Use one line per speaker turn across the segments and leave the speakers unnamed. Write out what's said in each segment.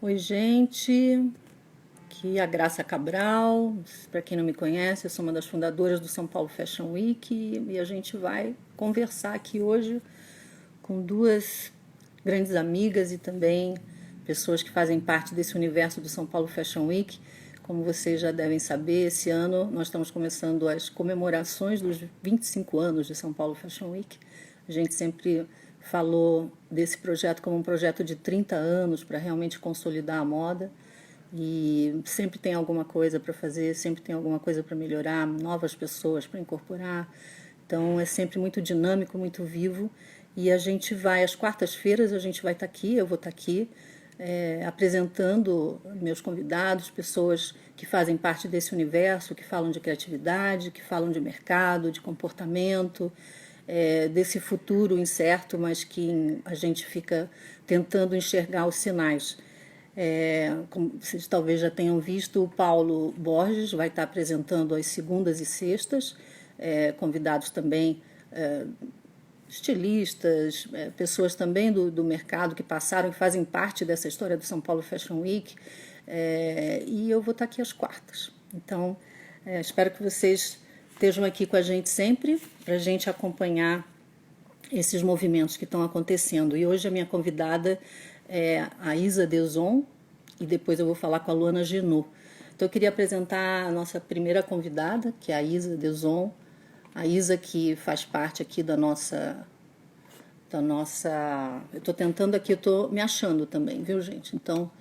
Oi, gente. Aqui é a Graça Cabral. Para quem não me conhece, eu sou uma das fundadoras do São Paulo Fashion Week e a gente vai conversar aqui hoje com duas grandes amigas e também pessoas que fazem parte desse universo do São Paulo Fashion Week. Como vocês já devem saber, esse ano nós estamos começando as comemorações dos 25 anos de São Paulo Fashion Week. A gente sempre falou desse projeto como um projeto de 30 anos para realmente consolidar a moda. E sempre tem alguma coisa para fazer, sempre tem alguma coisa para melhorar, novas pessoas para incorporar. Então é sempre muito dinâmico, muito vivo. E a gente vai, às quartas-feiras, a gente vai estar aqui, eu vou estar aqui, apresentando meus convidados, pessoas que fazem parte desse universo, que falam de criatividade, que falam de mercado, de comportamento, desse futuro incerto, mas que a gente fica tentando enxergar os sinais. Como vocês talvez já tenham visto, o Paulo Borges vai estar apresentando às segundas e sextas, convidados também, estilistas, pessoas também do mercado que passaram, que fazem parte dessa história do São Paulo Fashion Week, e eu vou estar aqui às quartas. Então, espero que vocês estejam aqui com a gente sempre, para a gente acompanhar esses movimentos que estão acontecendo. E hoje a minha convidada é a Isa Deson, e depois eu vou falar com a Luana Genot. Então eu queria apresentar a nossa primeira convidada, que é a Isa Deson. A Isa que faz parte aqui da nossa... Eu estou tentando aqui, eu estou me achando também, viu, gente? Então,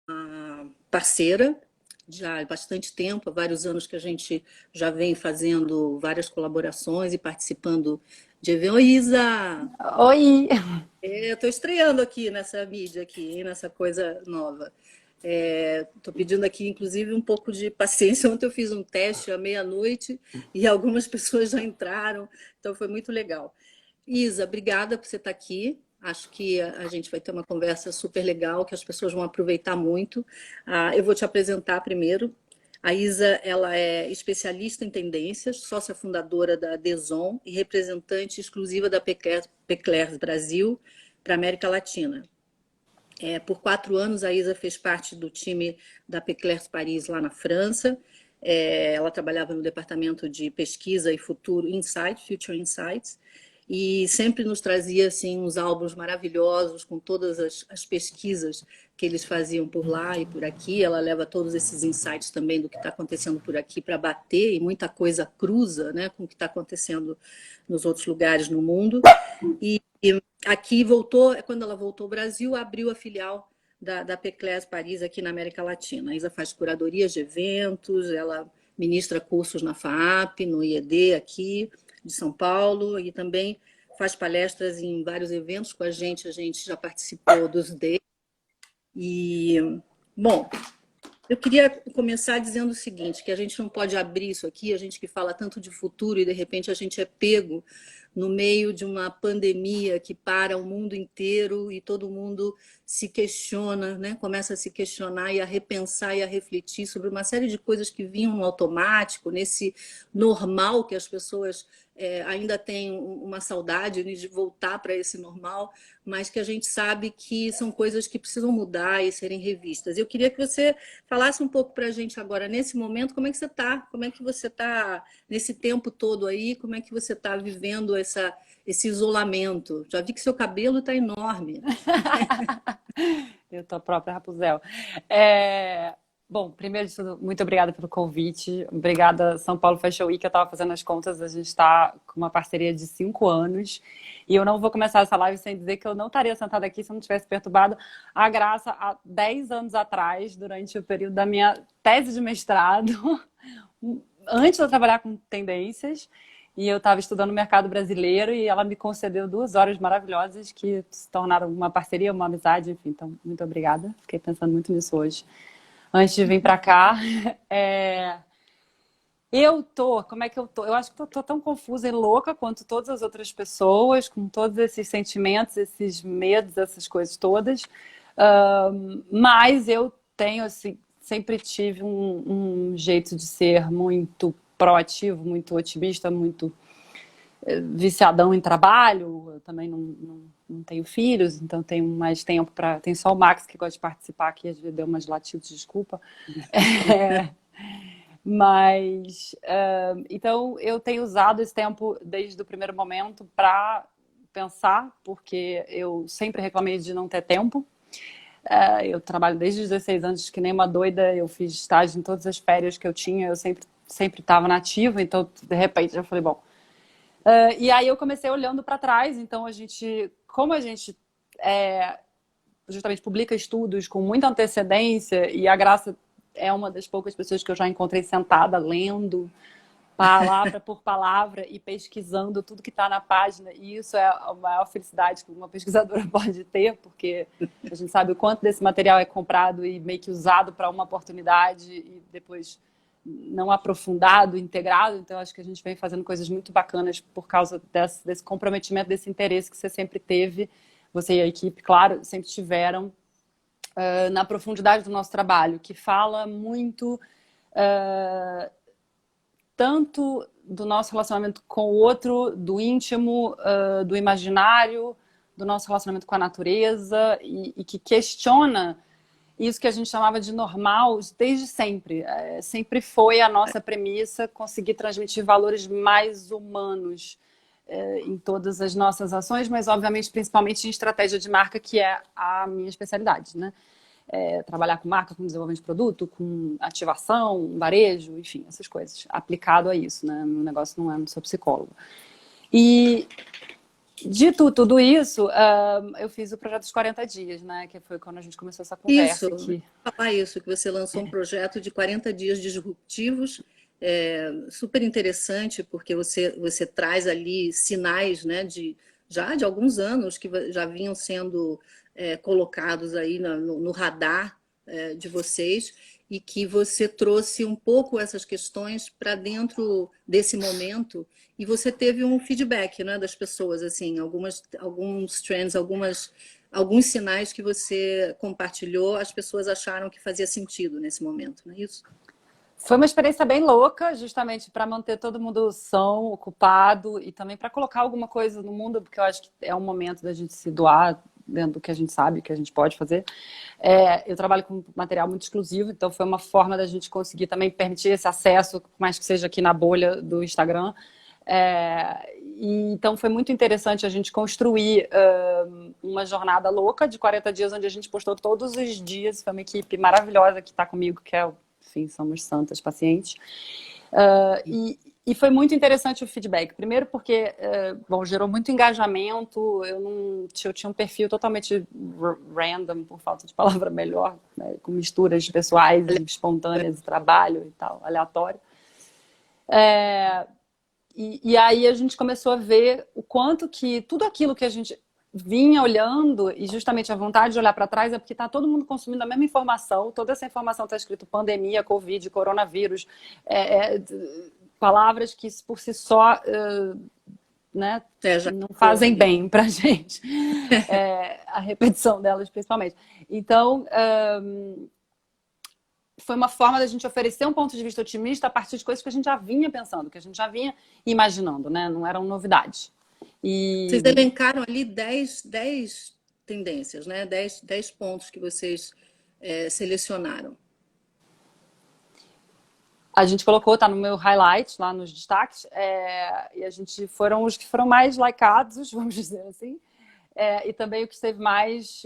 uma parceira, já há bastante tempo, há vários anos que a gente já vem fazendo várias colaborações e participando de eventos. Oi, Isa!
Oi!
Estou estreando aqui nessa mídia, aqui, nessa coisa nova. Estou pedindo aqui, inclusive, um pouco de paciência. Ontem eu fiz um teste à meia-noite e algumas pessoas já entraram, então foi muito legal. Isa, obrigada por você estar aqui. Acho que a gente vai ter uma conversa super legal, que as pessoas vão aproveitar muito. Eu vou te apresentar primeiro. A Isa, ela é especialista em tendências, sócia fundadora da Deson e representante exclusiva da Peclers Brasil para a América Latina. Por 4 anos, a Isa fez parte do time da Peclers Paris lá na França. Ela trabalhava no departamento de pesquisa e futuro Insight, Future Insights, e sempre nos trazia assim uns álbuns maravilhosos com todas as pesquisas que eles faziam por lá e por aqui. Ela leva todos esses insights também do que está acontecendo por aqui para bater, e muita coisa cruza, né, com o que está acontecendo nos outros lugares no mundo. E aqui voltou, quando ela voltou ao Brasil, abriu a filial da Peclers Paris aqui na América Latina. A Isa faz curadorias de eventos, ela ministra cursos na FAAP, no IED aqui de São Paulo, e também faz palestras em vários eventos com a gente já participou dos D. E, bom, eu queria começar dizendo o seguinte, que a gente não pode abrir isso aqui, a gente que fala tanto de futuro e de repente a gente é pego no meio de uma pandemia que para o mundo inteiro e todo mundo se questiona, né? Começa a se questionar e a repensar e a refletir sobre uma série de coisas que vinham no automático, nesse normal que as pessoas ainda têm uma saudade de voltar para esse normal, mas que a gente sabe que são coisas que precisam mudar e serem revistas. Eu queria que você falasse um pouco para a gente agora, nesse momento, como é que você está? Como é que você está nesse tempo todo aí? Como é que você está vivendo esse isolamento? Já vi que seu cabelo está enorme.
Eu tô a própria Rapunzel. Bom, primeiro de tudo, muito obrigada pelo convite. Obrigada, São Paulo Fashion Week. Eu estava fazendo as contas, a gente está com uma parceria de 5 anos. E eu não vou começar essa live sem dizer que eu não estaria sentada aqui se eu não tivesse perturbado a Graça há 10 anos atrás, durante o período da minha tese de mestrado, antes de eu trabalhar com tendências. E eu estava estudando o mercado brasileiro e ela me concedeu 2 horas maravilhosas que se tornaram uma parceria, uma amizade, enfim. Então, muito obrigada. Fiquei pensando muito nisso hoje. Antes de vir para cá, como é que eu tô? Eu acho que tô tão confusa e louca quanto todas as outras pessoas, com todos esses sentimentos, esses medos, essas coisas todas. Mas eu tenho, assim, sempre tive um jeito de ser muito proativo, muito otimista, muito viciadão em trabalho, eu também não tenho filhos, então tenho mais tempo para... Tem só o Max que gosta de participar aqui, às vezes deu umas latidos, desculpa. É, mas, então, eu tenho usado esse tempo desde o primeiro momento para pensar, porque eu sempre reclamei de não ter tempo. Eu trabalho desde os 16 anos, que nem uma doida, eu fiz estágio em todas as férias que eu tinha, eu sempre estava nativa, então, de repente, eu falei, bom... e aí eu comecei olhando para trás, então como a gente justamente publica estudos com muita antecedência, e a Graça é uma das poucas pessoas que eu já encontrei sentada lendo palavra por palavra e pesquisando tudo que está na página, e isso é a maior felicidade que uma pesquisadora pode ter, porque a gente sabe o quanto desse material é comprado e meio que usado para uma oportunidade e depois não aprofundado, integrado. Então acho que a gente vem fazendo coisas muito bacanas por causa desse comprometimento, desse interesse que você sempre teve, você e a equipe, claro, sempre tiveram na profundidade do nosso trabalho, que fala muito tanto do nosso relacionamento com o outro, do íntimo, do imaginário, do nosso relacionamento com a natureza, e que questiona isso que a gente chamava de normal desde sempre. Sempre foi a nossa premissa conseguir transmitir valores mais humanos em todas as nossas ações, mas obviamente principalmente em estratégia de marca, que é a minha especialidade, né? Trabalhar com marca, com desenvolvimento de produto, com ativação, varejo, enfim, essas coisas, aplicado a isso, né? Meu negócio não sou psicólogo. E dito tudo isso, eu fiz o projeto dos 40 dias, né? Que foi quando a gente começou essa conversa.
Isso, falar isso, que você lançou um projeto de 40 dias disruptivos, super interessante, porque você traz ali sinais, né, já de alguns anos que já vinham sendo colocados aí no radar de vocês, e que você trouxe um pouco essas questões para dentro desse momento, e você teve um feedback, né, das pessoas, assim, alguns trends, alguns sinais que você compartilhou, as pessoas acharam que fazia sentido nesse momento, não é isso?
Foi uma experiência bem louca, justamente para manter todo mundo são, ocupado, e também para colocar alguma coisa no mundo, porque eu acho que é um momento da gente se doar dentro do que a gente sabe, que a gente pode fazer. Eu trabalho com material muito exclusivo, então foi uma forma da gente conseguir também permitir esse acesso, mais que seja aqui na bolha do Instagram. Então foi muito interessante a gente construir uma jornada louca de 40 dias, onde a gente postou todos os dias. Foi uma equipe maravilhosa que está comigo, que enfim, somos santas pacientes. E foi muito interessante o feedback. Primeiro porque, gerou muito engajamento. Eu tinha um perfil totalmente random, por falta de palavra melhor, né, com misturas pessoais e espontâneas de trabalho e tal, aleatório. E aí a gente começou a ver o quanto que tudo aquilo que a gente vinha olhando, e justamente a vontade de olhar para trás, é porque está todo mundo consumindo a mesma informação. Toda essa informação está escrito pandemia, Covid, coronavírus, palavras que por si só né, não fazem bem para a gente. A repetição delas, principalmente. Então, foi uma forma da gente oferecer um ponto de vista otimista a partir de coisas que a gente já vinha pensando, que a gente já vinha imaginando, né? Não eram novidades.
Vocês elencaram ali 10 tendências, né? 10 pontos que vocês selecionaram.
A gente colocou, tá no meu highlight, lá nos destaques, e foram os que foram mais likeados, vamos dizer assim, e também o que teve mais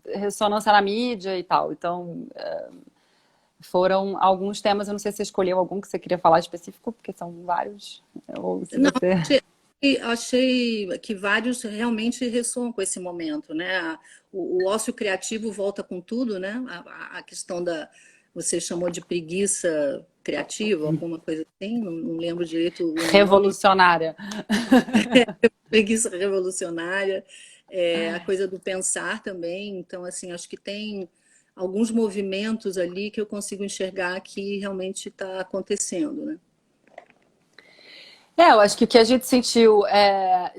ressonância na mídia e tal. Então, foram alguns temas. Eu não sei se você escolheu algum que você queria falar específico, porque são vários. Ou se
Não,
você...
achei que vários realmente ressoam com esse momento, né? O ócio criativo volta com tudo, né? A questão você chamou de preguiça criativa, alguma coisa assim, não lembro direito o nome.
Revolucionária.
Preguiça revolucionária, a coisa do pensar também. Então, assim, acho que tem alguns movimentos ali que eu consigo enxergar que realmente está acontecendo, né?
Eu acho que o que a gente sentiu,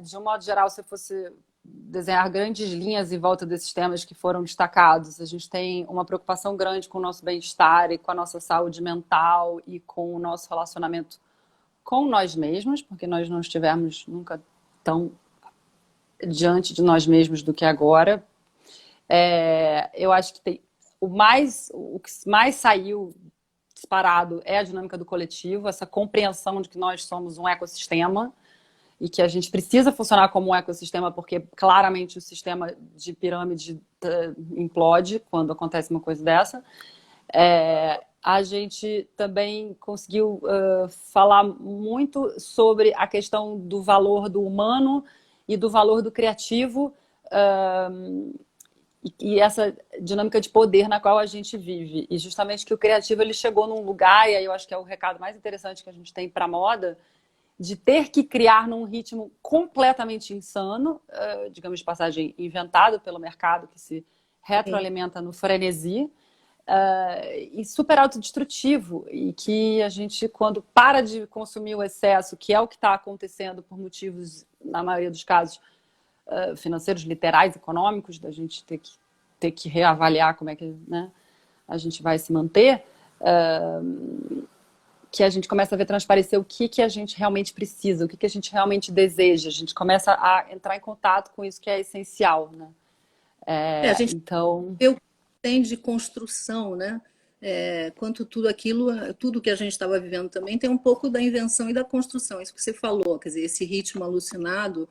de um modo geral, se eu fosse desenhar grandes linhas em volta desses temas que foram destacados, a gente tem uma preocupação grande com o nosso bem-estar e com a nossa saúde mental e com o nosso relacionamento com nós mesmos, porque nós não estivemos nunca tão diante de nós mesmos do que agora. Eu acho que o que mais saiu disparado é a dinâmica do coletivo, essa compreensão de que nós somos um ecossistema e que a gente precisa funcionar como um ecossistema, porque claramente o sistema de pirâmide implode quando acontece uma coisa dessa. A gente também conseguiu falar muito sobre a questão do valor do humano e do valor do criativo, e essa dinâmica de poder na qual a gente vive. E justamente que o criativo ele chegou num lugar, e aí eu acho que é o recado mais interessante que a gente tem para a moda, de ter que criar num ritmo completamente insano, digamos de passagem, inventado pelo mercado, que se retroalimenta no frenesi, e super autodestrutivo, e que a gente, quando para de consumir o excesso, que é o que está acontecendo por motivos, na maioria dos casos, financeiros, literais, econômicos, da gente ter que reavaliar como é que, né, a gente vai se manter, que a gente começa a ver transparecer o que a gente realmente precisa, o que a gente realmente deseja. A gente começa a entrar em contato com isso que é essencial, né?
A gente
Então...
vê o que tem de construção, né? Quanto tudo aquilo, tudo que a gente estava vivendo também tem um pouco da invenção e da construção, isso que você falou, quer dizer, esse ritmo alucinado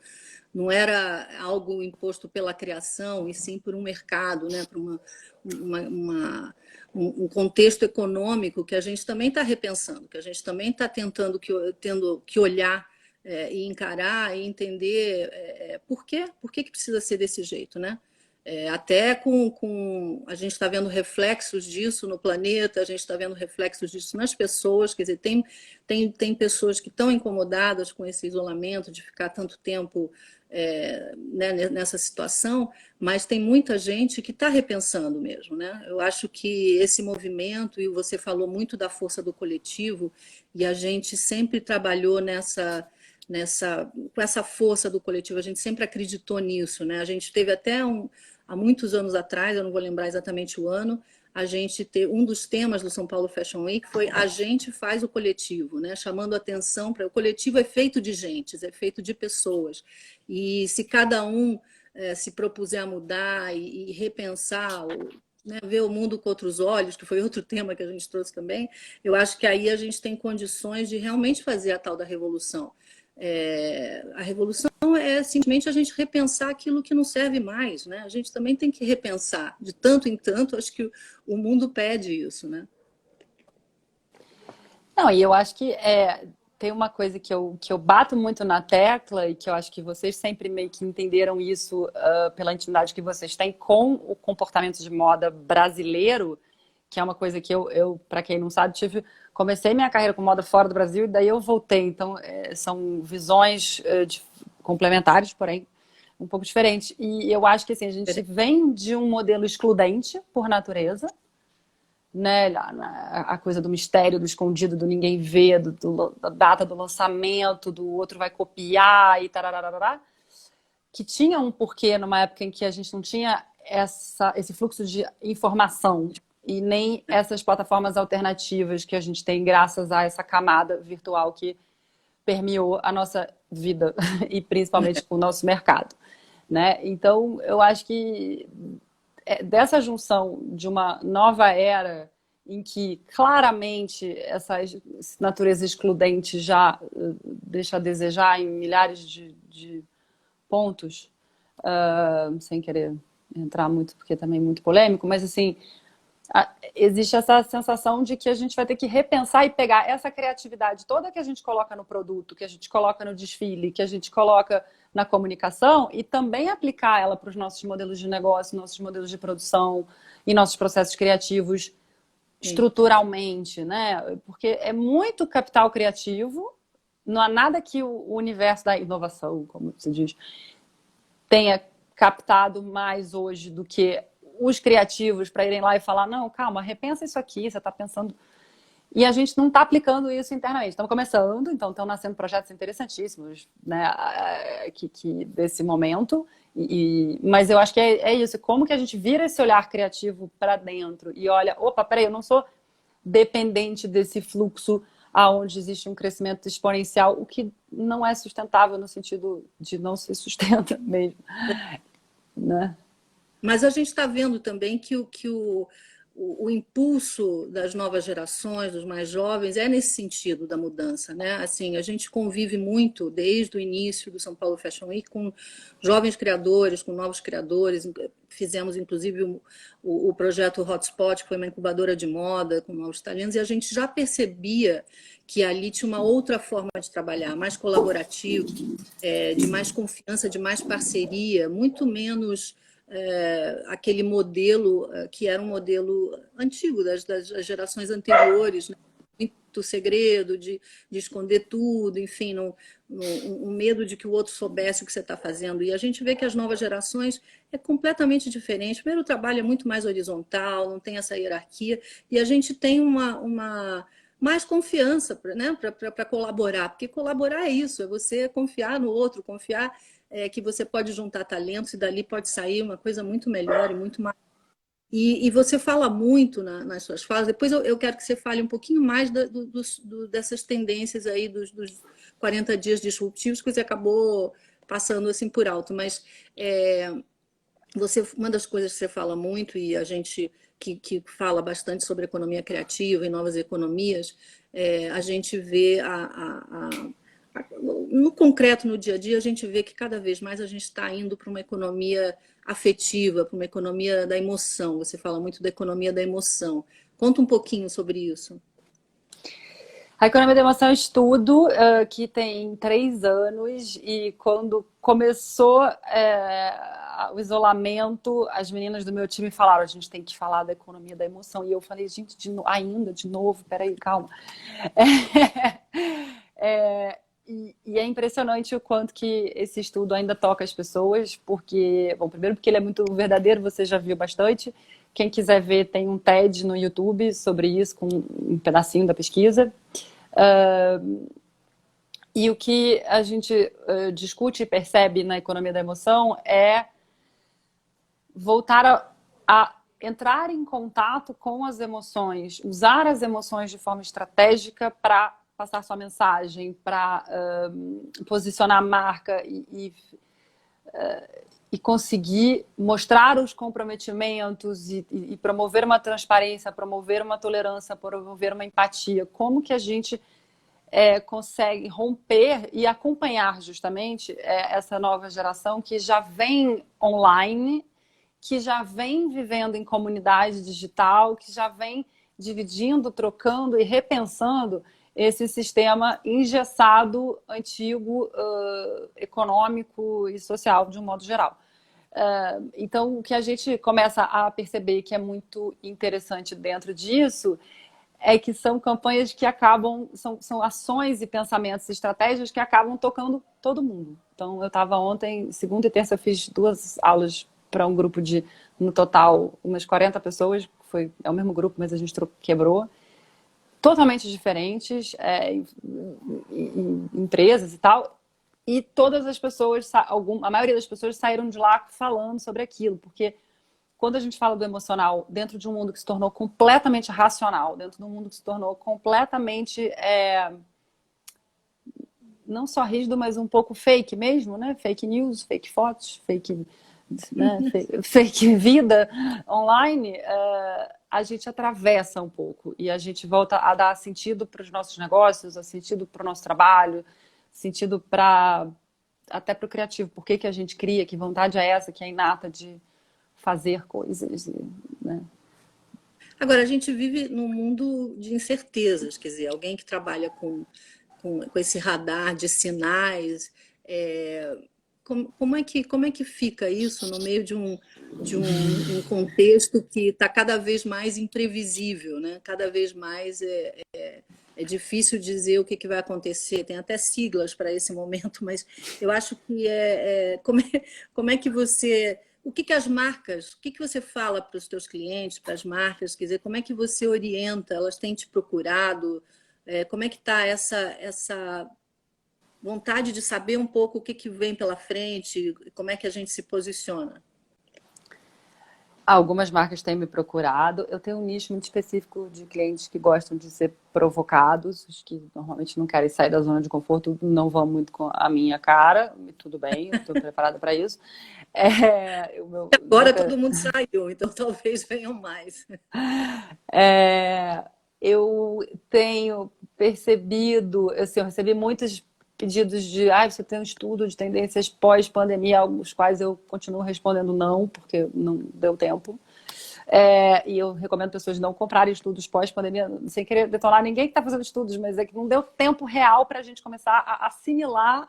não era algo imposto pela criação, e sim por um mercado, né? Por um contexto econômico que a gente também está repensando, que a gente também está tendo que olhar e encarar e entender por que precisa ser desse jeito, né? Até a gente está vendo reflexos disso no planeta, a gente está vendo reflexos disso nas pessoas, quer dizer, tem pessoas que estão incomodadas com esse isolamento, de ficar tanto tempo né, nessa situação, mas tem muita gente que está repensando mesmo, né? Eu acho que esse movimento, e você falou muito da força do coletivo, e a gente sempre trabalhou com essa força do coletivo, a gente sempre acreditou nisso, né? A gente teve até há muitos anos atrás, eu não vou lembrar exatamente o ano, a gente ter um dos temas do São Paulo Fashion Week foi a gente faz o coletivo, né? Chamando atenção para o coletivo é feito de gentes, é feito de pessoas, e se cada um se propuser a mudar e repensar, né, ver o mundo com outros olhos, que foi outro tema que a gente trouxe também, eu acho que aí a gente tem condições de realmente fazer a tal da revolução. A revolução é simplesmente a gente repensar aquilo que não serve mais, né? A gente também tem que repensar, de tanto em tanto, acho que o mundo pede isso, né?
Não, e eu acho que tem uma coisa que eu bato muito na tecla e que eu acho que vocês sempre meio que entenderam isso pela intimidade que vocês têm com o comportamento de moda brasileiro, que é uma coisa que eu para quem não sabe, comecei minha carreira com moda fora do Brasil e daí eu voltei. Então, são visões complementares, porém um pouco diferentes. E eu acho que assim, a gente vem de um modelo excludente por natureza, né? A coisa do mistério, do escondido, do ninguém ver, da data do lançamento, do outro vai copiar e tarararará, que tinha um porquê numa época em que a gente não tinha esse fluxo de informação e nem essas plataformas alternativas que a gente tem graças a essa camada virtual que permeou a nossa vida e principalmente o nosso mercado, né? Então, eu acho que dessa junção de uma nova era em que claramente essa natureza excludente já deixa a desejar em milhares de pontos, sem querer entrar muito, porque também é muito polêmico, mas assim, existe essa sensação de que a gente vai ter que repensar e pegar essa criatividade toda que a gente coloca no produto, que a gente coloca no desfile, que a gente coloca na comunicação e também aplicar ela para os nossos modelos de negócio, nossos modelos de produção e nossos processos criativos estruturalmente, né? Porque é muito capital criativo, não há nada que o universo da inovação, como se diz, tenha captado mais hoje do que os criativos para irem lá e falar, não, calma, repensa isso aqui, você está pensando... E a gente não está aplicando isso internamente. Estamos começando, então estão nascendo projetos interessantíssimos, né, desse momento. Mas eu acho que é isso. Como que a gente vira esse olhar criativo para dentro e olha, opa, peraí, eu não sou dependente desse fluxo aonde existe um crescimento exponencial, o que não é sustentável no sentido de não se sustenta mesmo, né?
Mas a gente está vendo também que o impulso das novas gerações, dos mais jovens, é nesse sentido da mudança, né? Assim, a gente convive muito desde o início do São Paulo Fashion Week com jovens criadores, com novos criadores. Fizemos, inclusive, o projeto Hotspot, que foi uma incubadora de moda com novos talentos, e a gente já percebia que ali tinha uma outra forma de trabalhar, mais colaborativo, de mais confiança, de mais parceria, muito menos aquele modelo que era um modelo antigo das gerações anteriores, né? Muito segredo, de esconder tudo, enfim, um medo de que o outro soubesse o que você está fazendo. E a gente vê que as novas gerações é completamente diferente. Primeiro, o trabalho é muito mais horizontal, não tem essa hierarquia, e a gente tem uma mais confiança, né, para colaborar, porque colaborar é isso, é você confiar no outro, confiar que você pode juntar talentos e dali pode sair uma coisa muito melhor e muito mais. E você fala muito nas suas falas, depois eu quero que você fale um pouquinho mais dessas tendências aí dos 40 dias disruptivos que você acabou passando assim por alto, mas uma das coisas que você fala muito, e a gente que fala bastante sobre economia criativa e novas economias, a gente vê no concreto, no dia a dia, a gente vê que cada vez mais a gente está indo para uma economia afetiva, para uma economia da emoção. Você fala muito da economia da emoção. Conta um pouquinho sobre isso.
A economia da emoção é um estudo que tem 3 anos e quando começou o isolamento, as meninas do meu time falaram, a gente tem que falar da economia da emoção. E eu falei, gente, de novo, peraí, calma. E é impressionante o quanto que esse estudo ainda toca as pessoas, porque, bom, primeiro porque ele é muito verdadeiro, você já viu bastante. Quem quiser ver, tem um TED no YouTube sobre isso, com um pedacinho da pesquisa. E o que a gente discute e percebe na economia da emoção é voltar a entrar em contato com as emoções, usar as emoções de forma estratégica para passar sua mensagem, para posicionar a marca e conseguir mostrar os comprometimentos e promover uma transparência, promover uma tolerância, promover uma empatia. Como que a gente consegue romper e acompanhar justamente essa nova geração que já vem online, que já vem vivendo em comunidade digital, que já vem dividindo, trocando e repensando esse sistema engessado, antigo, econômico e social, de um modo geral. Então, o que a gente começa a perceber que é muito interessante dentro disso é que são campanhas que acabam, são ações e pensamentos e estratégias que acabam tocando todo mundo. Então, eu estava ontem, segunda e terça, eu fiz 2 aulas para um grupo de, no total, umas 40 pessoas, é o mesmo grupo, mas a gente quebrou, totalmente diferentes, empresas e tal, e todas as pessoas, a maioria das pessoas saíram de lá falando sobre aquilo, porque quando a gente fala do emocional dentro de um mundo que se tornou completamente racional, dentro de um mundo que se tornou completamente não só rígido, mas um pouco fake mesmo, né? Fake news, fake fotos, né? fake vida online, a gente atravessa um pouco e a gente volta a dar sentido para os nossos negócios, a sentido para o nosso trabalho, sentido até para o criativo. Por que a gente cria? Que vontade é essa que é inata de fazer coisas, né?
Agora, a gente vive num mundo de incertezas, quer dizer, alguém que trabalha com esse radar de sinais, como é que fica isso no meio de um contexto que está cada vez mais imprevisível, né? Cada vez mais é difícil dizer o que vai acontecer, tem até siglas para esse momento, mas eu acho que como é que você. O que as marcas, o que você fala para os teus clientes, para as marcas, quer dizer, como é que você orienta? Elas têm te procurado? Como é que está essa vontade de saber um pouco o que vem pela frente, como é que a gente se posiciona?
Algumas marcas têm me procurado. Eu tenho um nicho muito específico de clientes que gostam de ser provocados, os que normalmente não querem sair da zona de conforto, não vão muito com a minha cara. E tudo bem, eu estou preparada para isso.
Agora todo mundo saiu, então talvez venham mais.
É, eu tenho percebido, assim, eu recebi muitos pedidos de, você tem um estudo de tendências pós-pandemia, aos quais eu continuo respondendo não, porque não deu tempo. E eu recomendo pessoas não comprarem estudos pós-pandemia, sem querer detonar ninguém que está fazendo estudos, mas é que não deu tempo real para a gente começar a assimilar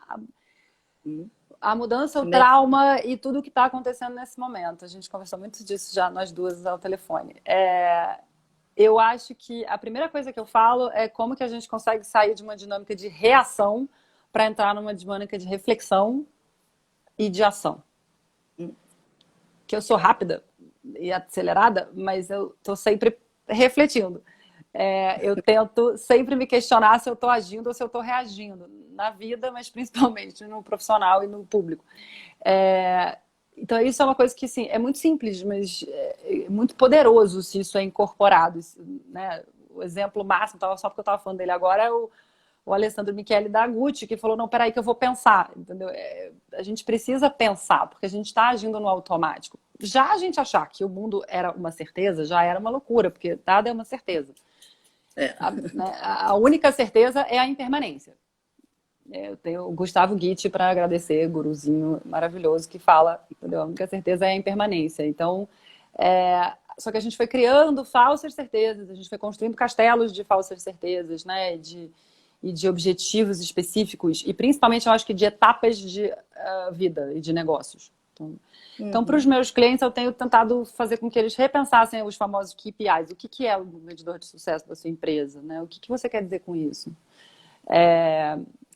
a mudança, o trauma e tudo o que está acontecendo nesse momento. A gente conversou muito disso já, nós duas, ao telefone. Eu acho que a primeira coisa que eu falo é como que a gente consegue sair de uma dinâmica de reação para entrar numa dinâmica de reflexão e de ação. Que eu sou rápida e acelerada, mas eu estou sempre refletindo. Eu tento sempre me questionar se eu estou agindo ou se eu estou reagindo na vida, mas principalmente no profissional e no público. Então isso é uma coisa que assim, é muito simples, mas é muito poderoso se isso é incorporado, né? O exemplo máximo, só porque eu estava falando dele agora, é o Alessandro Michele da Gucci, que falou, não, peraí que eu vou pensar, entendeu? A gente precisa pensar, porque a gente está agindo no automático. Já a gente achar que o mundo era uma certeza, já era uma loucura, porque nada é uma certeza. A única certeza é a impermanência. Eu tenho o Gustavo Guitti para agradecer, guruzinho maravilhoso, que fala, entendeu? A única certeza é a impermanência. Então, só que a gente foi criando falsas certezas, a gente foi construindo castelos de falsas certezas, né? E de objetivos específicos, e principalmente, eu acho que de etapas de vida e de negócios. Então, para os meus clientes, eu tenho tentado fazer com que eles repensassem os famosos KPIs. O que é o medidor de sucesso da sua empresa? Né? O que você quer dizer com isso?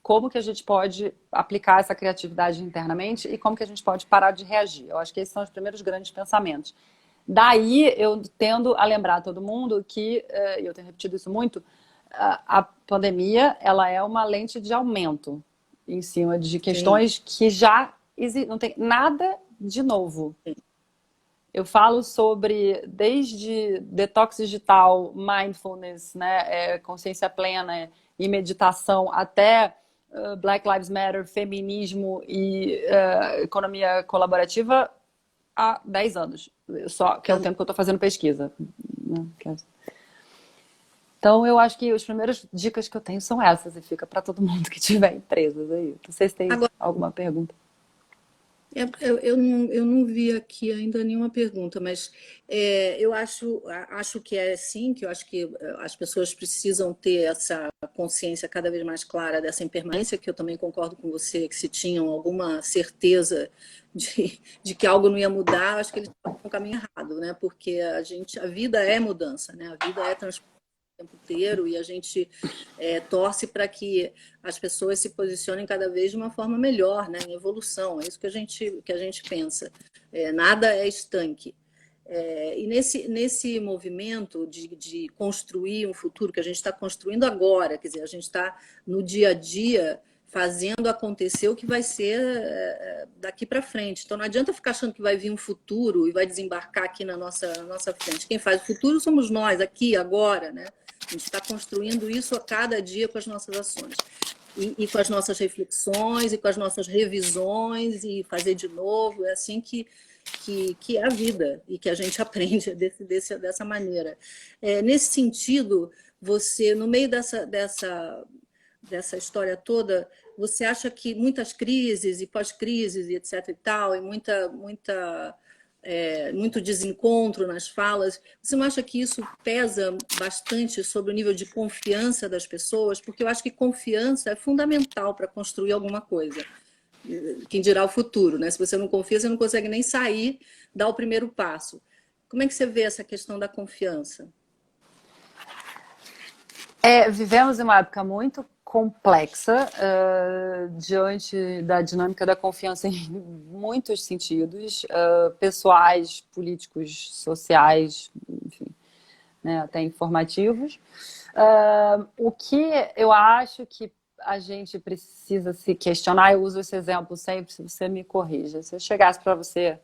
Como que a gente pode aplicar essa criatividade internamente e como que a gente pode parar de reagir? Eu acho que esses são os primeiros grandes pensamentos. Daí, eu tendo a lembrar todo mundo que, e eu tenho repetido isso muito, a pandemia, ela é uma lente de aumento em cima de questões que já existem, não tem nada de novo. Eu falo sobre desde detox digital, mindfulness, né, consciência plena e meditação, até Black Lives Matter, feminismo e economia colaborativa há 10 anos. Que é o tempo que eu estou fazendo pesquisa. Né? Então, eu acho que as primeiras dicas que eu tenho são essas, e fica para todo mundo que tiver empresas aí. Não sei se tem alguma pergunta.
Eu não vi aqui ainda nenhuma pergunta, mas eu acho que é sim, que eu acho que as pessoas precisam ter essa consciência cada vez mais clara dessa impermanência, que eu também concordo com você, que se tinham alguma certeza de que algo não ia mudar, acho que eles estão no caminho errado, né? Porque a vida é mudança, né? A vida é transformação o tempo inteiro, e a gente torce para que as pessoas se posicionem cada vez de uma forma melhor, né, em evolução. É isso que a gente pensa. Nada é estanque. E nesse movimento de construir um futuro que a gente está construindo agora, quer dizer, a gente está no dia a dia fazendo acontecer o que vai ser daqui para frente. Então não adianta ficar achando que vai vir um futuro e vai desembarcar aqui na nossa frente. Quem faz o futuro somos nós, aqui, agora, né? A gente está construindo isso a cada dia com as nossas ações. E com as nossas reflexões, e com as nossas revisões, e fazer de novo. É assim que é a vida, e que a gente aprende dessa maneira. Nesse sentido, você, no meio dessa história toda, você acha que muitas crises e pós-crises e etc e tal, e muito desencontro nas falas, você não acha que isso pesa bastante sobre o nível de confiança das pessoas? Porque eu acho que confiança é fundamental para construir alguma coisa. Quem dirá o futuro, né? Se você não confia, você não consegue nem sair, dar o primeiro passo. Como é que você vê essa questão da confiança?
Vivemos em uma época muito complexa, diante da dinâmica da confiança em muitos sentidos, pessoais, políticos, sociais, enfim, né, até informativos. O que eu acho que a gente precisa se questionar, eu uso esse exemplo sempre, se você me corrija, se eu chegasse para você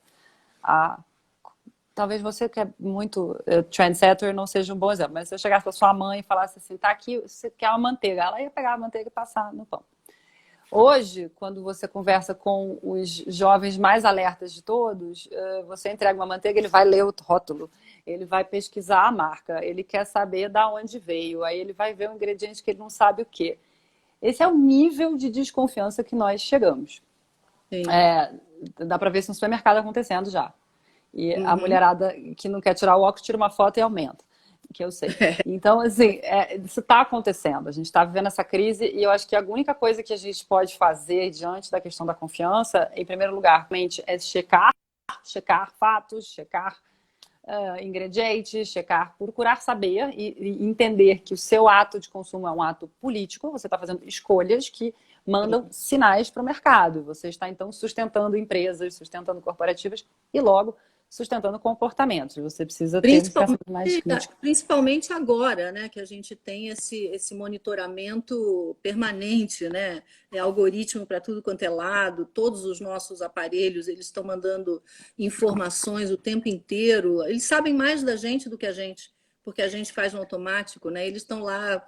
há talvez você que é muito trendsetter não seja um bom exemplo, mas se eu chegasse para sua mãe e falasse assim, tá aqui, você quer uma manteiga, ela ia pegar a manteiga e passar no pão. Hoje, quando você conversa com os jovens mais alertas de todos, você entrega uma manteiga, ele vai ler o rótulo, ele vai pesquisar a marca, ele quer saber de onde veio, aí ele vai ver um ingrediente que ele não sabe o quê. Esse é o nível de desconfiança que nós chegamos.
Sim.
Dá para ver isso no supermercado acontecendo já. E a
Uhum.
mulherada que não quer tirar o óculos, tira uma foto e aumenta, que eu sei. Então, assim, isso está acontecendo. A gente está vivendo essa crise e eu acho que a única coisa que a gente pode fazer diante da questão da confiança, em primeiro lugar, realmente, é checar fatos, checar ingredientes, checar, procurar saber e entender que o seu ato de consumo é um ato político, você está fazendo escolhas que mandam sinais para o mercado. Você está, então, sustentando empresas, sustentando corporativas e, logo, sustentando comportamentos. Você precisa ter um pensamento mais crítico.
Principalmente agora, né, que a gente tem esse monitoramento permanente, né, algoritmo para tudo quanto é lado, todos os nossos aparelhos, eles estão mandando informações o tempo inteiro, eles sabem mais da gente do que a gente, porque a gente faz no automático, né, eles estão lá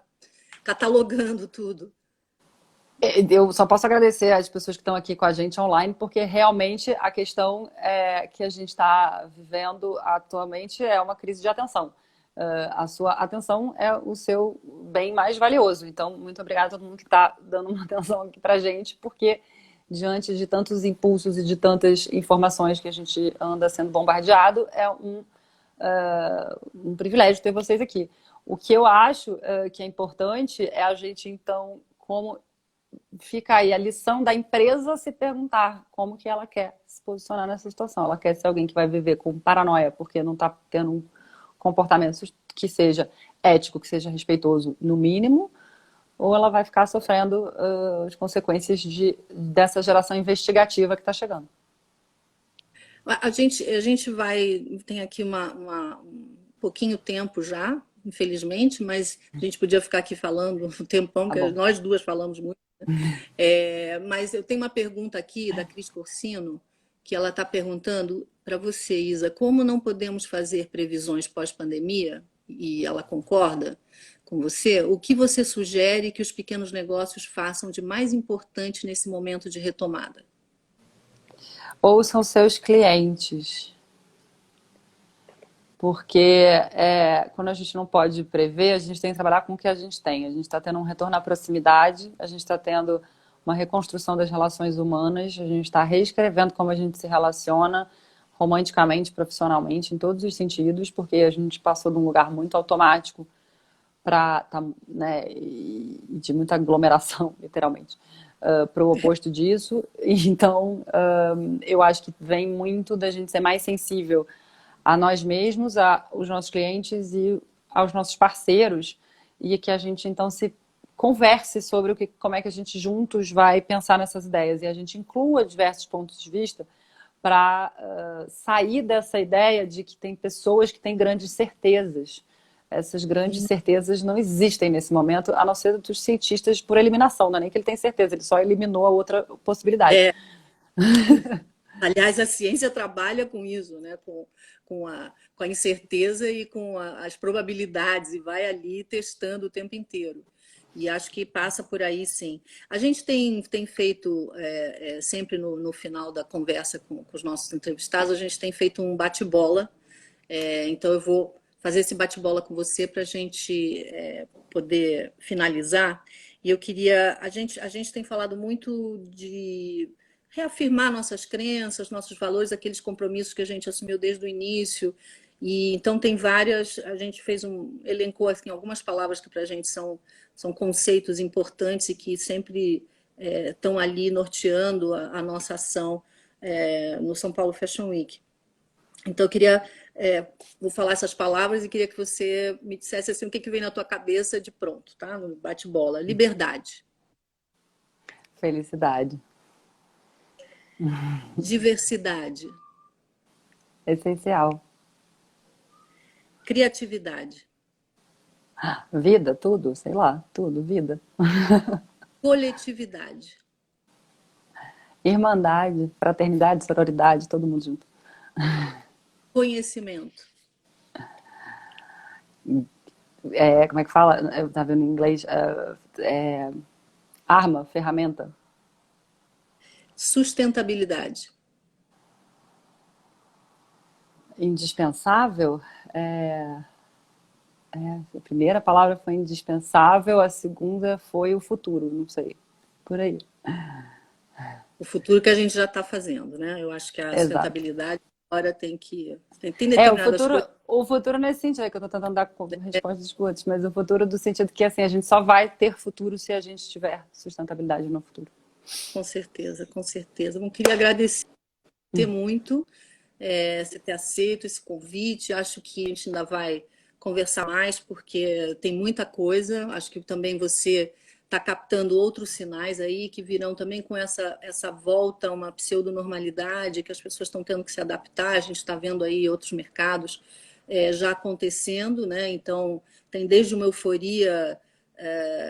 catalogando tudo.
Eu só posso agradecer às pessoas que estão aqui com a gente online, porque realmente a questão que a gente está vivendo atualmente é uma crise de atenção. A sua atenção é o seu bem mais valioso. Então, muito obrigada a todo mundo que está dando uma atenção aqui para a gente, porque diante de tantos impulsos e de tantas informações que a gente anda sendo bombardeado, é um privilégio ter vocês aqui. O que eu acho que é importante é a gente, então, como fica aí a lição da empresa se perguntar como que ela quer se posicionar nessa situação. Ela quer ser alguém que vai viver com paranoia porque não está tendo um comportamento que seja ético, que seja respeitoso no mínimo, ou ela vai ficar sofrendo as consequências dessa geração investigativa que está chegando.
A gente tem aqui um pouquinho tempo já, infelizmente, mas a gente podia ficar aqui falando um tempão,
Tá
porque
bom.
nós duas falamos muito. Mas eu tenho uma pergunta aqui da Cris Corsino, que ela está perguntando para você, Isa, como não podemos fazer previsões pós-pandemia, e ela concorda com você, o que você sugere que os pequenos negócios façam de mais importante nesse momento de retomada?
Ouçam seus clientes. Porque quando a gente não pode prever, a gente tem que trabalhar com o que a gente tem. A gente está tendo um retorno à proximidade, a gente está tendo uma reconstrução das relações humanas, a gente está reescrevendo como a gente se relaciona romanticamente, profissionalmente, em todos os sentidos, porque a gente passou de um lugar muito automático para, né, de muita aglomeração, literalmente, para o oposto disso. Então, eu acho que vem muito da gente ser mais sensível a nós mesmos, aos nossos clientes e aos nossos parceiros, e que a gente então se converse sobre como é que a gente juntos vai pensar nessas ideias e a gente inclua diversos pontos de vista para sair dessa ideia de que tem pessoas que têm grandes certezas. Essas grandes certezas não existem nesse momento, a não ser dos cientistas por eliminação, não é nem que ele tem certeza, ele só eliminou a outra possibilidade.
Aliás, a ciência trabalha com isso, né? Com a incerteza e com as probabilidades, e vai ali testando o tempo inteiro. E acho que passa por aí, sim. A gente tem feito, sempre no final da conversa com os nossos entrevistados, a gente tem feito um bate-bola. Então, eu vou fazer esse bate-bola com você para a gente poder finalizar. E eu queria. A gente tem falado muito de reafirmar nossas crenças, nossos valores, aqueles compromissos que a gente assumiu desde o início. E então tem várias, a gente elencou assim, algumas palavras que para a gente são conceitos importantes e que sempre estão ali norteando a nossa ação no São Paulo Fashion Week. Então eu queria, vou falar essas palavras e queria que você me dissesse assim, o que vem na tua cabeça de pronto, tá? No bate-bola. Liberdade.
Felicidade.
Diversidade.
Essencial.
Criatividade.
Vida, tudo, sei lá, tudo, vida.
Coletividade.
Irmandade, fraternidade, sororidade, todo mundo junto.
Conhecimento.
Como é que fala? Eu estava vendo em inglês. Arma, ferramenta.
Sustentabilidade.
Indispensável. A primeira palavra foi indispensável, a segunda foi o futuro, não sei. Por aí.
O futuro que a gente já está fazendo, né? Eu acho que a
Exato.
sustentabilidade agora tem determinadas coisas.
O futuro nesse sentido, é que eu estou tentando dar respostas curtas, mas o futuro do sentido que assim, a gente só vai ter futuro se a gente tiver sustentabilidade no futuro.
Com certeza, com certeza. Eu queria agradecer muito você ter aceito esse convite. Acho que a gente ainda vai conversar mais, porque tem muita coisa. Acho que também você está captando outros sinais aí que virão também com essa volta a uma pseudonormalidade, que as pessoas estão tendo que se adaptar. A gente está vendo aí outros mercados já acontecendo, né? Então, tem desde uma euforia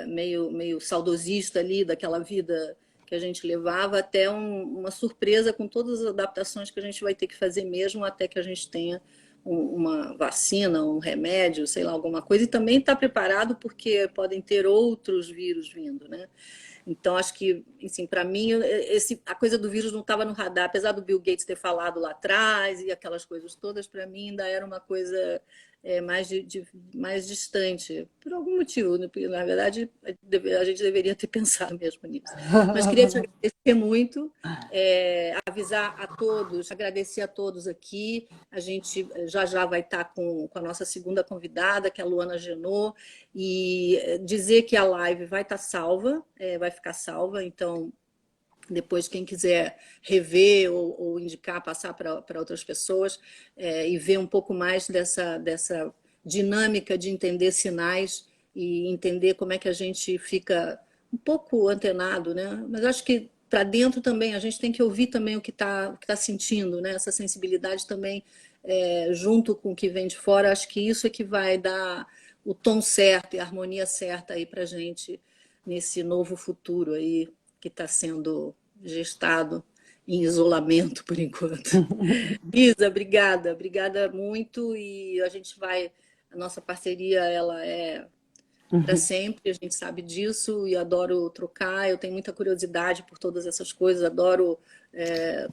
meio saudosista ali daquela vida que a gente levava, até uma surpresa com todas as adaptações que a gente vai ter que fazer mesmo até que a gente tenha uma vacina, um remédio, sei lá, alguma coisa, e também está preparado porque podem ter outros vírus vindo, né? Então, acho que, assim, para mim, a coisa do vírus não estava no radar, apesar do Bill Gates ter falado lá atrás e aquelas coisas todas, para mim ainda era uma coisa mais distante, por algum motivo, né? Porque, na verdade, a gente deveria ter pensado mesmo nisso. Mas queria te agradecer muito, avisar a todos, agradecer a todos aqui. A gente já vai estar com a nossa segunda convidada, que é a Luana Genot, e dizer que a live vai estar salva, vai ficar salva, então depois quem quiser rever ou indicar, passar para outras pessoas e ver um pouco mais dessa dinâmica de entender sinais e entender como é que a gente fica um pouco antenado, né? Mas acho que para dentro também a gente tem que ouvir também o que tá sentindo, né? Essa sensibilidade também junto com o que vem de fora, acho que isso é que vai dar o tom certo e a harmonia certa aí para gente nesse novo futuro aí que está sendo gestado em isolamento por enquanto. Isa, obrigada muito, e a nossa parceria ela é para sempre, a gente sabe disso, e adoro trocar, eu tenho muita curiosidade por todas essas coisas, adoro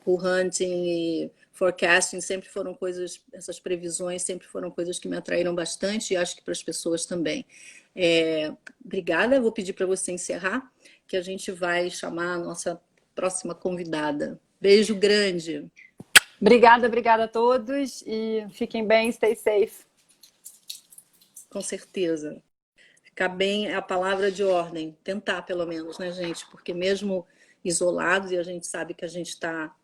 pool hunting e forecasting, sempre foram coisas, essas previsões sempre foram coisas que me atraíram bastante, e acho que para as pessoas também. Obrigada, vou pedir para você encerrar, que a gente vai chamar a nossa próxima convidada. Beijo grande.
Obrigada a todos e fiquem bem, stay safe.
Com certeza. Ficar bem é a palavra de ordem, tentar pelo menos, né, gente? Porque mesmo isolados, e a gente sabe que a gente está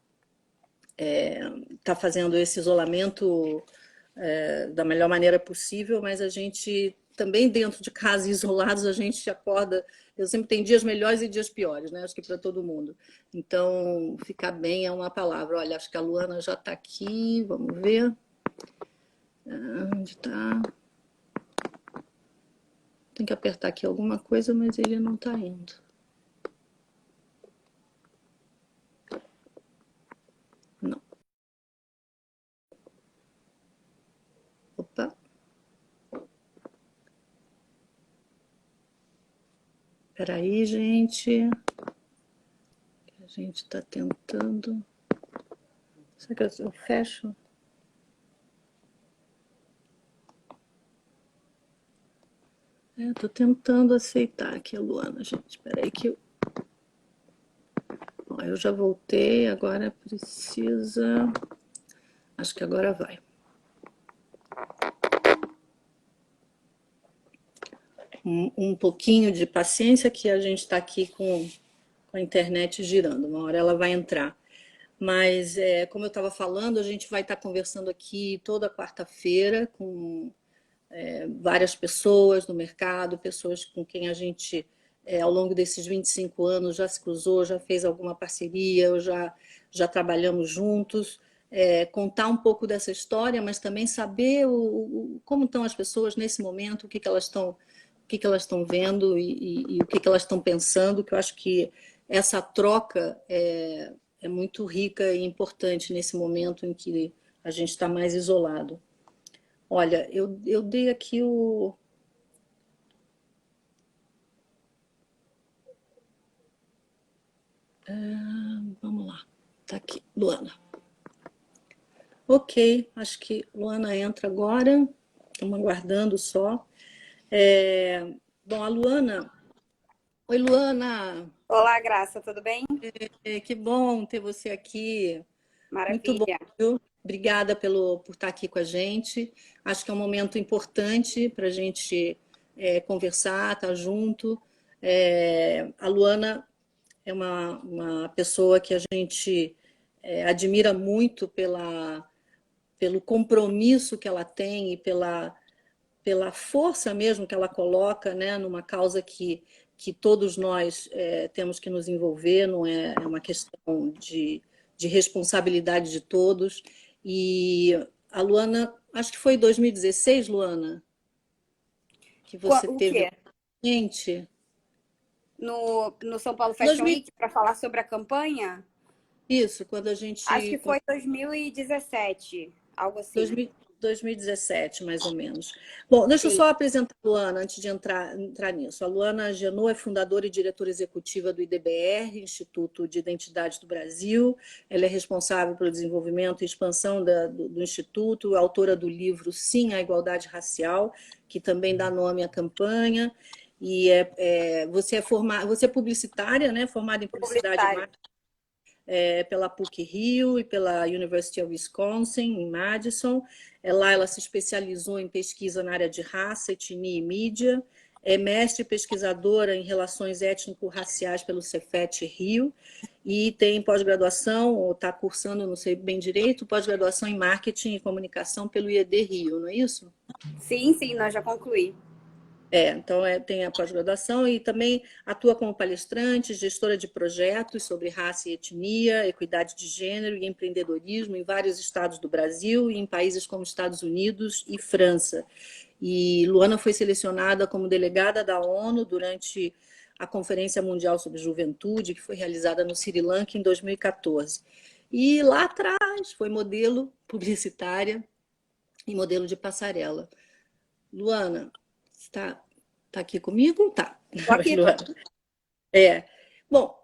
fazendo esse isolamento da melhor maneira possível, mas a gente também dentro de casa, isolados, a gente acorda. Eu sempre tenho dias melhores e dias piores, né? Acho que para todo mundo. Então, ficar bem é uma palavra. Olha, acho que a Luana já está aqui, vamos ver. Onde está? Tem que apertar aqui alguma coisa, mas ele não está indo. Não. Opa. Espera aí, gente. A gente está tentando. Será que eu fecho? Estou tentando aceitar aqui a Luana, gente. Espera aí que eu já voltei, agora precisa... Acho que agora vai. Um pouquinho de paciência que a gente está aqui com a internet girando. Uma hora ela vai entrar. Mas, como eu estava falando, a gente vai estar conversando aqui toda quarta-feira com várias pessoas no mercado, pessoas com quem a gente, ao longo desses 25 anos, já se cruzou, já fez alguma parceria, ou já trabalhamos juntos. Contar um pouco dessa história, mas também saber como estão as pessoas nesse momento, o que elas estão vendo e o que elas estão pensando, que eu acho que essa troca é muito rica e importante nesse momento em que a gente está mais isolado. Olha, eu dei aqui o... vamos lá, tá aqui, Luana. Ok, acho que Luana entra agora, estamos aguardando só. Bom, a Luana... Oi, Luana,
Olá, Graça, tudo bem?
que bom ter você aqui. Muito bom,
Maravilha.
viu? Obrigada por estar aqui com a gente. Acho que é um momento importante para a gente conversar, estar junto. A Luana é uma pessoa que a gente admira muito pelo compromisso que ela tem e pela força mesmo que ela coloca, né, numa causa que todos nós temos que nos envolver, não é, é uma questão de responsabilidade de todos. E a Luana, acho que foi em 2016, Luana, que você
O
teve
quê?
com a gente.
No São Paulo Fashion
2000,
Week para falar sobre a campanha?
isso, quando a
Acho
gente
que foi 2017, algo assim.
2000 2017, mais ou menos. Bom, deixa eu
Sim.
só apresentar a Luana antes de entrar nisso. A Luana Genot é fundadora e diretora executiva do IDBR, Instituto de Identidade do Brasil. Ela é responsável pelo desenvolvimento e expansão do Instituto, autora do livro Sim à Igualdade Racial, que também dá nome à campanha. E você é publicitária, né? Formada em publicidade e
Publicitária.
marketing pela PUC-Rio e pela University of Wisconsin, em Madison. Lá ela se especializou em pesquisa na área de raça, etnia e mídia. É mestre e pesquisadora em relações étnico-raciais pelo Cefet Rio e tem pós-graduação, ou está cursando, não sei bem direito, pós-graduação em marketing e comunicação pelo IED Rio, não é isso?
Sim, nós já concluí.
Então tem a pós-graduação e também atua como palestrante, gestora de projetos sobre raça e etnia, equidade de gênero e empreendedorismo em vários estados do Brasil e em países como Estados Unidos e França. E Luana foi selecionada como delegada da ONU durante a Conferência Mundial sobre Juventude, que foi realizada no Sri Lanka em 2014. E lá atrás foi modelo publicitária e modelo de passarela. Luana, está aqui comigo? Tá.
Tô aqui, tô
Luana.
aqui.
Bom,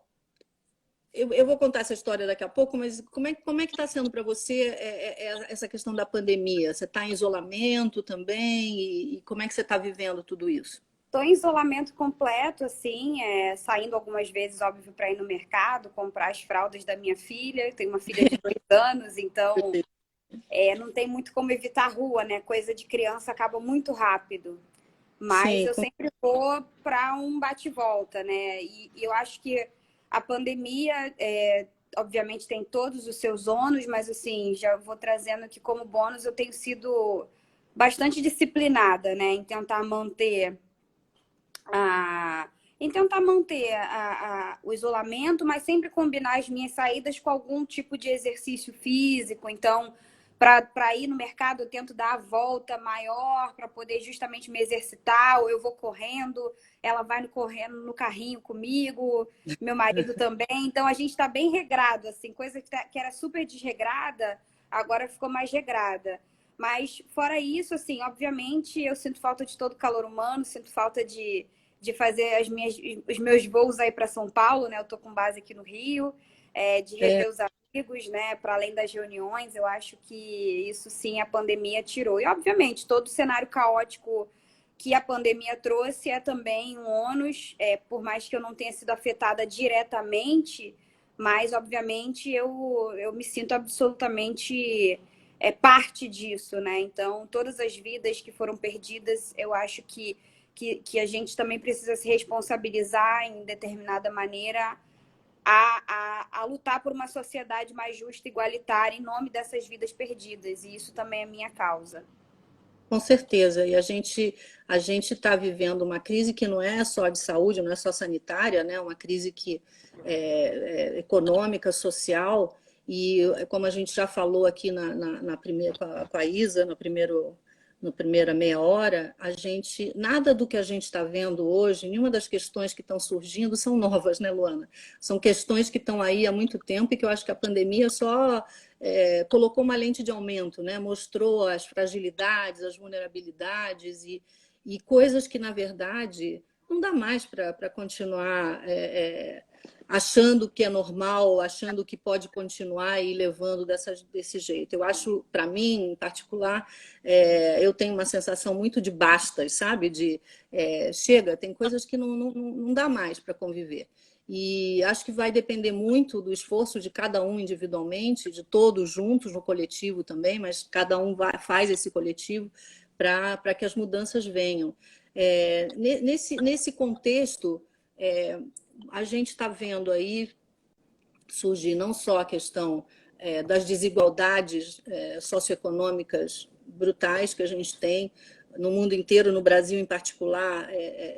eu vou contar essa história daqui a pouco, mas como é que está sendo para você essa questão da pandemia? Você está em isolamento também? E como é que você está vivendo tudo isso?
Tô em isolamento completo, assim, saindo algumas vezes, óbvio, para ir no mercado, comprar as fraldas da minha filha. Eu tenho uma filha de 2 anos, então não tem muito como evitar a rua, né? Coisa de criança acaba muito rápido. Mas
Sim,
eu sempre vou para um bate-volta, né? E eu acho que a pandemia, obviamente, tem todos os seus ônus, mas assim, já vou trazendo aqui como bônus, eu tenho sido bastante disciplinada, né? A, em tentar manter o isolamento, mas sempre combinar as minhas saídas com algum tipo de exercício físico. Então, para ir no mercado, eu tento dar a volta maior para poder justamente me exercitar, ou eu vou correndo, ela vai correndo no carrinho comigo, meu marido também. Então, a gente está bem regrado, assim, coisa que era super desregrada, agora ficou mais regrada. Mas, fora isso, assim, obviamente, eu sinto falta de todo o calor humano, sinto falta de fazer os meus voos aí para São Paulo, né? Eu tô com base aqui no Rio, de rever os amigos, né? Para além das reuniões, eu acho que isso sim a pandemia tirou. E, obviamente, todo o cenário caótico que a pandemia trouxe é também um ônus, por mais que eu não tenha sido afetada diretamente, mas, obviamente, eu me sinto absolutamente parte disso, né? Então, todas as vidas que foram perdidas, eu acho que a gente também precisa se responsabilizar em determinada maneira a lutar por uma sociedade mais justa e igualitária em nome dessas vidas perdidas. E isso também é minha causa.
com certeza. E a gente está vivendo uma crise que não é só de saúde, não é só sanitária, né? Uma crise que é econômica, social. E como a gente já falou aqui na primeira, com a Isa, no primeira meia hora, nada do que a gente está vendo hoje, nenhuma das questões que estão surgindo são novas, né, Luana? São questões que estão aí há muito tempo e que eu acho que a pandemia só colocou uma lente de aumento, né? Mostrou as fragilidades, as vulnerabilidades e coisas que, na verdade, não dá mais para continuar achando que é normal, achando que pode continuar e levando desse jeito. Eu acho, para mim, em particular, eu tenho uma sensação muito de bastas, sabe? Chega, tem coisas que não dá mais para conviver. E acho que vai depender muito do esforço de cada um individualmente, de todos juntos no coletivo também, mas cada um faz esse coletivo para que as mudanças venham. Nesse contexto, a gente está vendo aí surgir não só a questão das desigualdades socioeconômicas brutais que a gente tem no mundo inteiro, no Brasil em particular,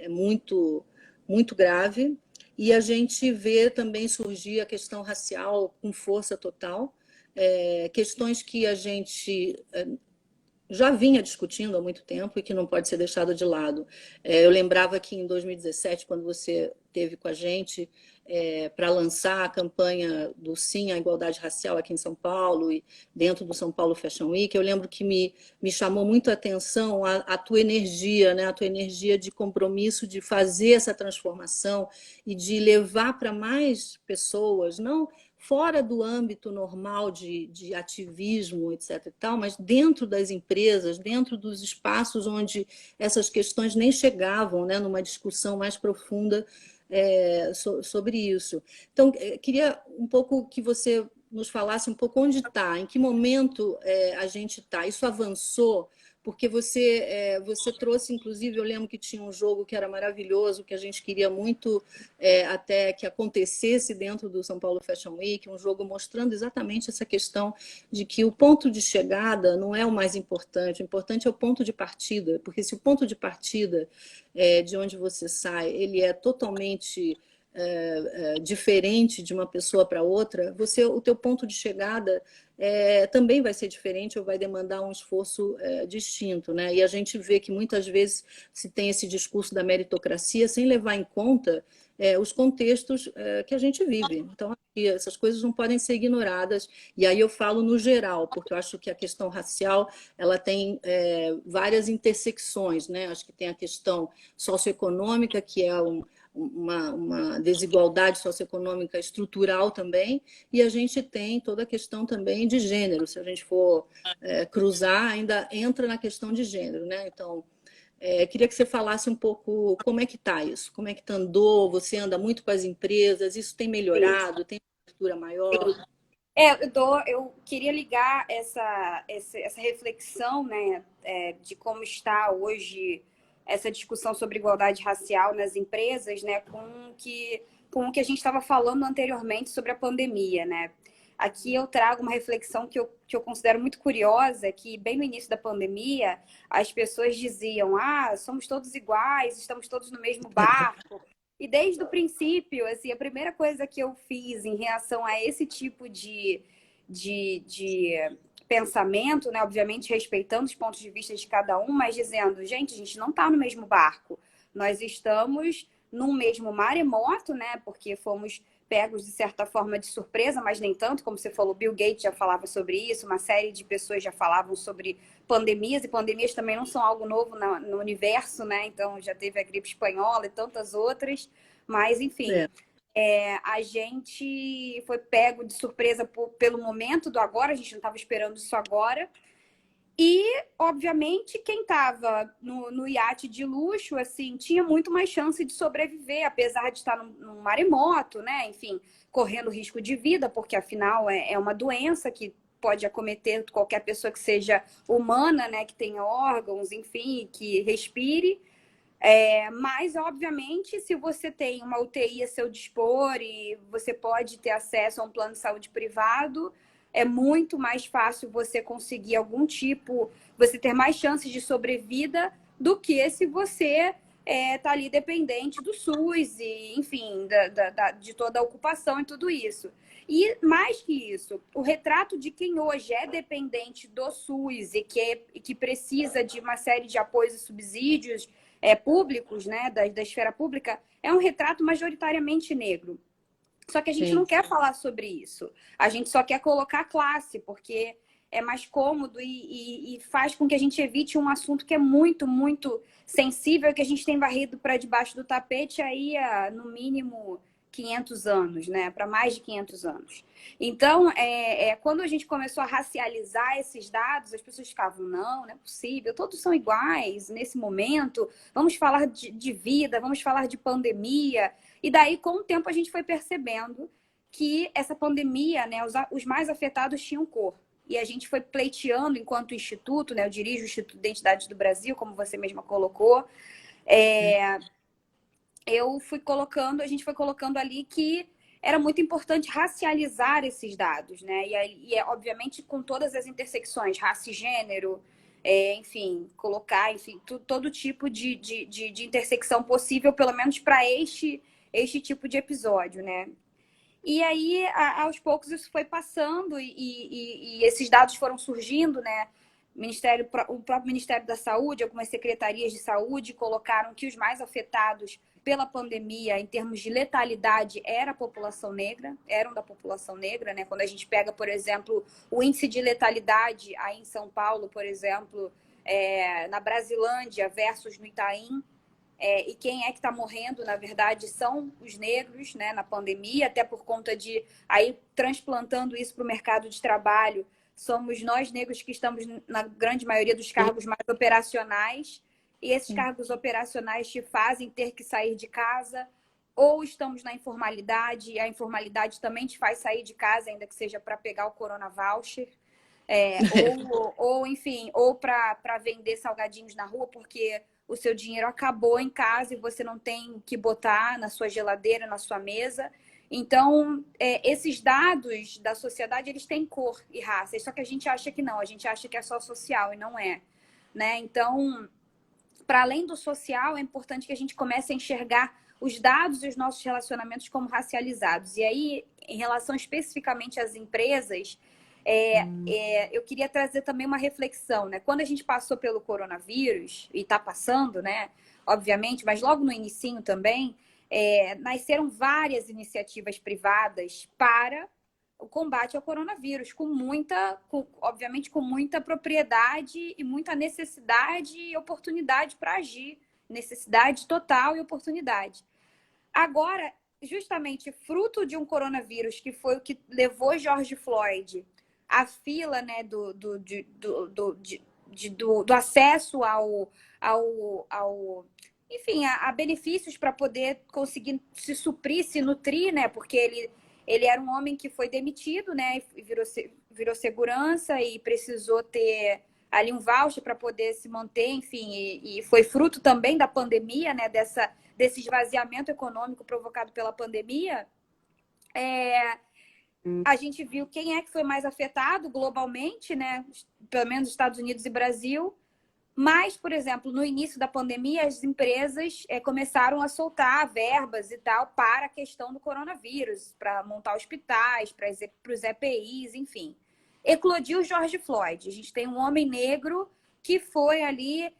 muito, muito grave, e a gente vê também surgir a questão racial com força total, questões que a gente já vinha discutindo há muito tempo e que não pode ser deixado de lado. Eu lembrava que em 2017, quando você esteve com a gente para lançar a campanha do Sim à Igualdade Racial aqui em São Paulo e dentro do São Paulo Fashion Week, eu lembro que me chamou muito a atenção a tua energia, né? A tua energia de compromisso de fazer essa transformação e de levar para mais pessoas, não fora do âmbito normal de ativismo, etc. e tal, mas dentro das empresas, dentro dos espaços onde essas questões nem chegavam, né, numa discussão mais profunda sobre isso. Então, queria um pouco que você nos falasse um pouco onde está, em que momento a gente está. Isso avançou? Porque você trouxe, inclusive, eu lembro que tinha um jogo que era maravilhoso, que a gente queria muito até que acontecesse dentro do São Paulo Fashion Week, um jogo mostrando exatamente essa questão de que o ponto de chegada não é o mais importante, o importante é o ponto de partida, porque se o ponto de partida de onde você sai, ele é totalmente diferente de uma pessoa para outra, o teu ponto de chegada também vai ser diferente ou vai demandar um esforço distinto, né? E a gente vê que muitas vezes se tem esse discurso da meritocracia sem levar em conta os contextos que a gente vive. Então, essas coisas não podem ser ignoradas. E aí eu falo no geral, porque eu acho que a questão racial ela tem várias intersecções, né? Acho que tem a questão socioeconômica, que é uma desigualdade socioeconômica estrutural também, e a gente tem toda a questão também de gênero. Se a gente for cruzar, ainda entra na questão de gênero, né? Então, queria que você falasse um pouco como é que está isso, como é que andou, você anda muito com as empresas, isso tem melhorado, tem uma abertura maior?
Eu queria ligar essa reflexão, né, de como está hoje essa discussão sobre igualdade racial nas empresas, né, com o que a gente estava falando anteriormente sobre a pandemia, né? Aqui eu trago uma reflexão que eu considero muito curiosa, que bem no início da pandemia, as pessoas diziam, somos todos iguais, estamos todos no mesmo barco. E desde o princípio, assim, a primeira coisa que eu fiz em reação a esse tipo de pensamento, né? Obviamente respeitando os pontos de vista de cada um, mas dizendo, gente, a gente não está no mesmo barco. Nós estamos num mesmo maremoto, né? Porque fomos pegos, de certa forma, de surpresa, mas nem tanto, como você falou, Bill Gates já falava sobre isso, uma série de pessoas já falavam sobre pandemias, e pandemias também não são algo novo no universo, né? Então, já teve a gripe espanhola e tantas outras, mas, enfim, a gente foi pego de surpresa pelo momento do agora, a gente não estava esperando isso agora. E, obviamente, quem estava no iate de luxo, assim, tinha muito mais chance de sobreviver, apesar de estar num maremoto, né? Enfim, correndo risco de vida, porque afinal é uma doença que pode acometer qualquer pessoa que seja humana, né? Que tenha órgãos, enfim, que respire. Mas, obviamente, se você tem uma UTI a seu dispor e você pode ter acesso a um plano de saúde privado, é muito mais fácil você conseguir você ter mais chances de sobrevida do que se você tá ali dependente do SUS e, enfim, de toda a ocupação e tudo isso. E mais que isso, o retrato de quem hoje é dependente do SUS e que precisa de uma série de apoios e subsídios públicos, né, da esfera pública, é um retrato majoritariamente negro. Só que a gente não quer falar sobre isso. A gente só quer colocar classe, porque é mais cômodo e faz com que a gente evite um assunto que é muito, muito sensível, que a gente tem varrido para debaixo do tapete aí há, no mínimo, 500 anos, né? Para mais de 500 anos. Então, quando a gente começou a racializar esses dados, as pessoas ficavam, não é possível, todos são iguais nesse momento, vamos falar de vida, vamos falar de pandemia. E daí, com o tempo, a gente foi percebendo que essa pandemia, né, os mais afetados tinham cor. E a gente foi pleiteando enquanto instituto, né? Eu dirijo o Instituto de Identidade do Brasil, como você mesma colocou. A gente foi colocando ali que era muito importante racializar esses dados, né? Obviamente, com todas as intersecções, raça e gênero, enfim, colocar, enfim, todo tipo de intersecção possível, pelo menos para este tipo de episódio, né? E aí, aos poucos, isso foi passando e esses dados foram surgindo, né? O próprio Ministério da Saúde, algumas secretarias de saúde colocaram que os mais afetados pela pandemia, em termos de letalidade, eram da população negra, né? Quando a gente pega, por exemplo, o índice de letalidade aí em São Paulo, por exemplo, na Brasilândia versus no Itaim, e quem é que está morrendo, na verdade, são os negros, né, na pandemia, até por conta de, aí transplantando isso para o mercado de trabalho, somos nós negros que estamos na grande maioria dos cargos mais operacionais, e esses cargos operacionais te fazem ter que sair de casa, ou estamos na informalidade, e a informalidade também te faz sair de casa, ainda que seja para pegar o Corona Voucher, enfim, ou para vender salgadinhos na rua, porque o seu dinheiro acabou em casa e você não tem que botar na sua geladeira, na sua mesa. Então, esses dados da sociedade, eles têm cor e raça. Só que a gente acha que não, a gente acha que é só social e não é, né? Então, para além do social, é importante que a gente comece a enxergar os dados e os nossos relacionamentos como racializados. E aí, em relação especificamente às empresas, eu queria trazer também uma reflexão, né? Quando a gente passou pelo coronavírus, e está passando, né? Obviamente, mas logo no inicinho também, nasceram várias iniciativas privadas para o combate ao coronavírus, obviamente com muita propriedade e muita necessidade e oportunidade para agir. Necessidade total e oportunidade. Agora, justamente fruto de um coronavírus, que foi o que levou George Floyd à fila, né, do acesso enfim, a benefícios para poder conseguir se suprir, se nutrir, né? Porque ele era um homem que foi demitido, né? E virou segurança e precisou ter ali um voucher para poder se manter, enfim, e foi fruto também da pandemia, né? Desse esvaziamento econômico provocado pela pandemia. A gente viu quem é que foi mais afetado globalmente, né? Pelo menos Estados Unidos e Brasil. Mas, por exemplo, no início da pandemia, as empresas começaram a soltar verbas e tal para a questão do coronavírus, para montar hospitais, para os EPIs, enfim. Eclodiu o George Floyd. A gente tem um homem negro que foi ali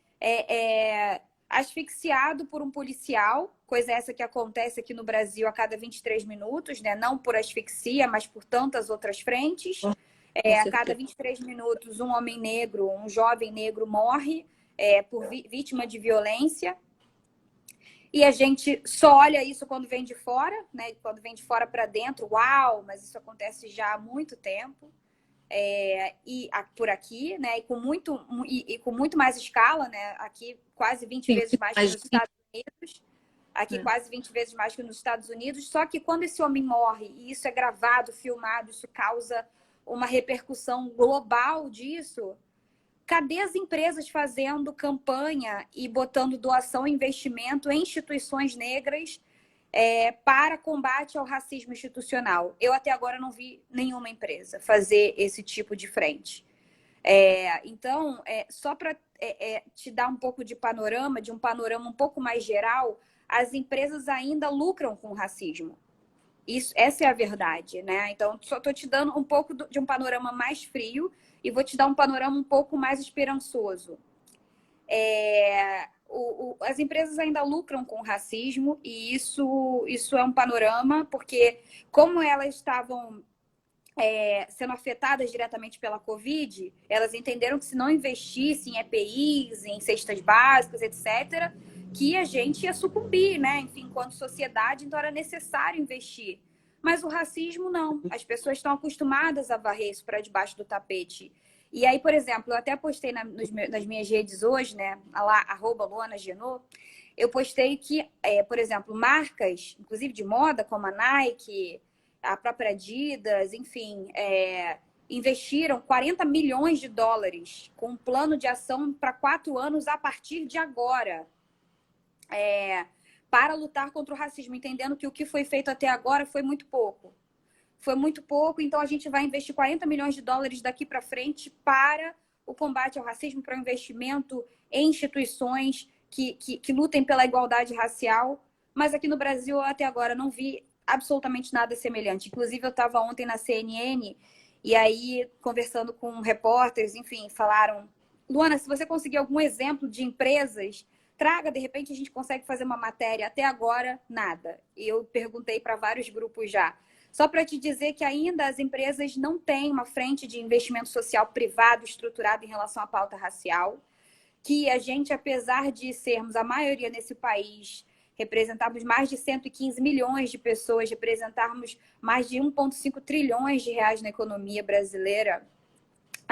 asfixiado por um policial, coisa essa que acontece aqui no Brasil a cada 23 minutos, né? Não por asfixia, mas por tantas outras frentes. A cada 23 minutos, um homem negro, um jovem negro morre por vítima de violência. E a gente só olha isso quando vem de fora, né? Quando vem de fora para dentro, uau, mas isso acontece já há muito tempo. Por aqui, né? E com muito mais escala, né? Aqui quase 20 vezes mais que nos Estados Unidos. Aqui quase 20 vezes mais que nos Estados Unidos. Só que quando esse homem morre, e isso é gravado, filmado, isso causa uma repercussão global disso, cadê as empresas fazendo campanha e botando doação e investimento em instituições negras para combate ao racismo institucional? Eu até agora não vi nenhuma empresa fazer esse tipo de frente. Então, só para te dar um pouco de um panorama um pouco mais geral, as empresas ainda lucram com o racismo. Essa é a verdade, né? Então, só estou te dando um pouco de um panorama mais frio e vou te dar um panorama um pouco mais esperançoso. As empresas ainda lucram com o racismo e isso é um panorama, porque como elas estavam sendo afetadas diretamente pela Covid, elas entenderam que se não investisse em EPIs, em cestas básicas, etc., que a gente ia sucumbir, né? Enfim, enquanto sociedade, então era necessário investir. Mas o racismo, não. As pessoas estão acostumadas a varrer isso para debaixo do tapete. E aí, por exemplo, eu até postei nas minhas redes hoje, né? Lá, @LuanaGenô, eu postei que, por exemplo, marcas, inclusive de moda, como a Nike, a própria Adidas, enfim, investiram 40 milhões de dólares com um plano de ação para 4 anos a partir de agora, para lutar contra o racismo, entendendo que o que foi feito até agora foi muito pouco. Foi muito pouco, então a gente vai investir 40 milhões de dólares daqui para frente para o combate ao racismo, para o investimento em instituições que lutem pela igualdade racial. Mas aqui no Brasil, até agora, não vi absolutamente nada semelhante. Inclusive, eu estava ontem na CNN e aí, conversando com repórteres, enfim, falaram: Luana, se você conseguir algum exemplo de empresas, traga, de repente a gente consegue fazer uma matéria. Até agora, nada. E eu perguntei para vários grupos já. Só para te dizer que ainda as empresas não têm uma frente de investimento social privado estruturado em relação à pauta racial, que a gente, apesar de sermos a maioria nesse país, representarmos mais de 115 milhões de pessoas, representarmos mais de 1,5 trilhões de reais na economia brasileira,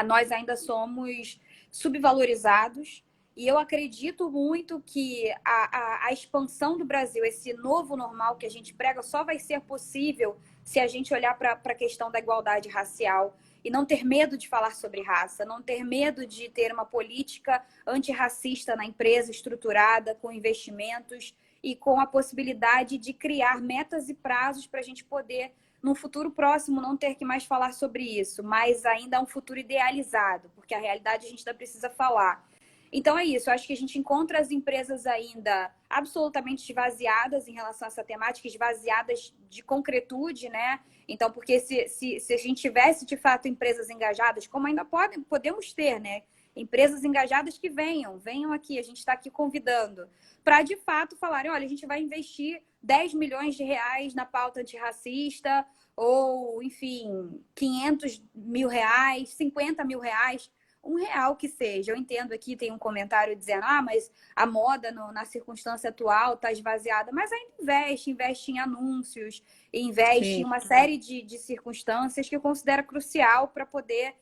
nós ainda somos subvalorizados. E eu acredito muito que a expansão do Brasil, esse novo normal que a gente prega, só vai ser possível se a gente olhar para a questão da igualdade racial e não ter medo de falar sobre raça, não ter medo de ter uma política antirracista na empresa estruturada, com investimentos e com a possibilidade de criar metas e prazos para a gente poder, num futuro próximo, não ter que mais falar sobre isso, mas ainda é um futuro idealizado, porque a realidade a gente ainda precisa falar. Então é isso, eu acho que a gente encontra as empresas ainda absolutamente esvaziadas em relação a essa temática, esvaziadas de concretude, né? Então, porque se a gente tivesse, de fato, empresas engajadas, como ainda podemos ter, né? Empresas engajadas que venham aqui, a gente está aqui convidando, para, de fato, falarem, olha, a gente vai investir 10 milhões de reais na pauta antirracista, ou, enfim, 500 mil reais, 50 mil reais, R$1 que seja. Eu entendo aqui, tem um comentário dizendo, mas a moda na circunstância atual está esvaziada, mas ainda investe em anúncios, investe em uma série de circunstâncias que eu considero crucial para poder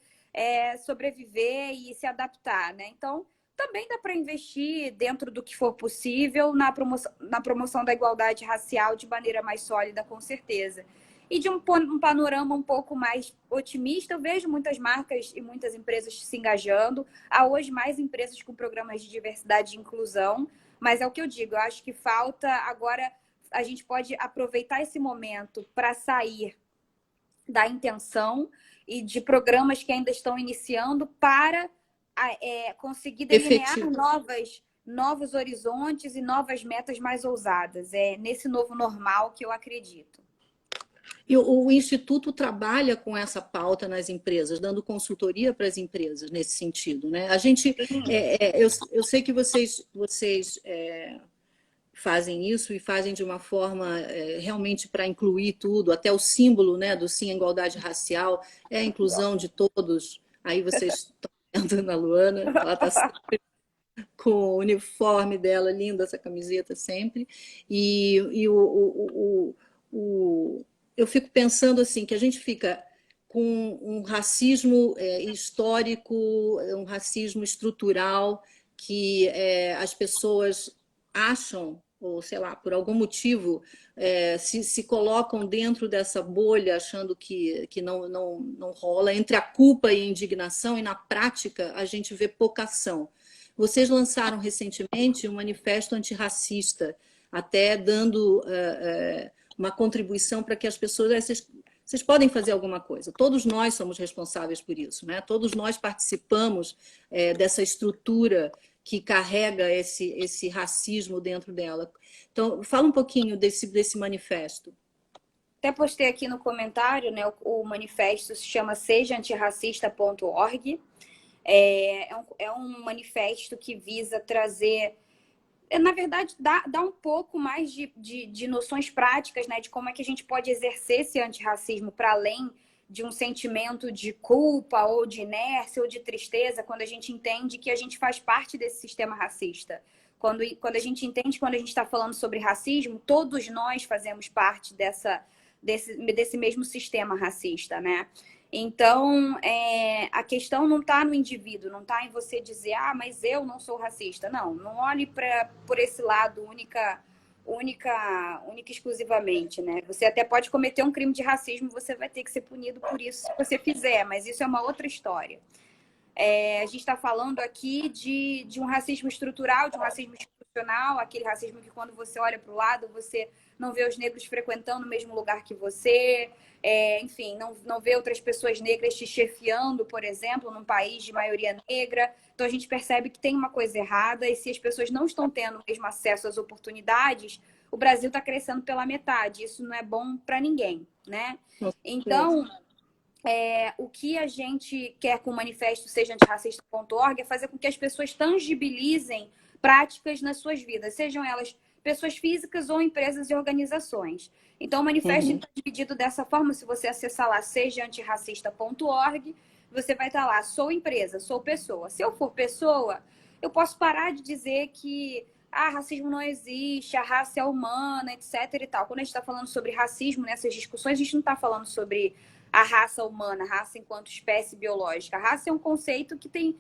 sobreviver e se adaptar, né? Então, também dá para investir dentro do que for possível na promoção da igualdade racial de maneira mais sólida, com certeza. E de um panorama um pouco mais otimista, eu vejo muitas marcas e muitas empresas se engajando. Há hoje mais empresas com programas de diversidade e inclusão, mas é o que eu digo, eu acho que falta agora, a gente pode aproveitar esse momento para sair da intenção e de programas que ainda estão iniciando para conseguir delinear novos horizontes e novas metas mais ousadas. É nesse novo normal que eu acredito.
E o Instituto trabalha com essa pauta nas empresas, dando consultoria para as empresas nesse sentido, né? A gente, eu sei que vocês fazem isso e fazem de uma forma realmente para incluir tudo, até o símbolo, né, do Sim à Igualdade Racial, é a inclusão de todos. Aí vocês estão vendo na Luana, ela está sempre com o uniforme dela, linda essa camiseta sempre. Eu fico pensando assim, que a gente fica com um racismo histórico, um racismo estrutural, que as pessoas acham, ou sei lá, por algum motivo, se colocam dentro dessa bolha, achando que não rola, entre a culpa e a indignação, e na prática a gente vê pouca ação. Vocês lançaram recentemente um manifesto antirracista, até dando uma contribuição para que as pessoas... Vocês podem fazer alguma coisa. Todos nós somos responsáveis por isso, né? Todos nós participamos dessa estrutura que carrega esse racismo dentro dela. Então, fala um pouquinho desse manifesto.
Até postei aqui no comentário, né? O manifesto se chama sejaantirracista.org. É um manifesto que visa trazer, na verdade, dá um pouco mais de noções práticas, né? De como é que a gente pode exercer esse antirracismo para além de um sentimento de culpa ou de inércia ou de tristeza, quando a gente entende que a gente faz parte desse sistema racista. Quando a gente entende, quando a gente está falando sobre racismo, todos nós fazemos parte desse mesmo sistema racista, né? Então, a questão não está no indivíduo, não está em você dizer, ah, mas eu não sou racista. Não, não olhe por esse lado única exclusivamente, né? Você até pode cometer um crime de racismo, você vai ter que ser punido por isso se você fizer, mas isso é uma outra história. A gente está falando aqui de um racismo estrutural, de um racismo institucional, aquele racismo que quando você olha para o lado, você não vê os negros frequentando o mesmo lugar que você, enfim, não vê outras pessoas negras te chefiando, por exemplo, num país de maioria negra. Então a gente percebe que tem uma coisa errada e se as pessoas não estão tendo o mesmo acesso às oportunidades, o Brasil está crescendo pela metade. Isso não é bom para ninguém, né? Então, o que a gente quer com o manifesto sejaantirracista.org é fazer com que as pessoas tangibilizem práticas nas suas vidas, sejam elas pessoas físicas ou empresas e organizações. Então, o manifesto está dividido dessa forma. Se você acessar lá sejaantirracista.org, você vai estar lá, sou empresa, sou pessoa. Se eu for pessoa, eu posso parar de dizer que racismo não existe, a raça é humana, etc. e tal. Quando a gente está falando sobre racismo nessas discussões, a gente não está falando sobre a raça humana, a raça enquanto espécie biológica. A raça é um conceito que tem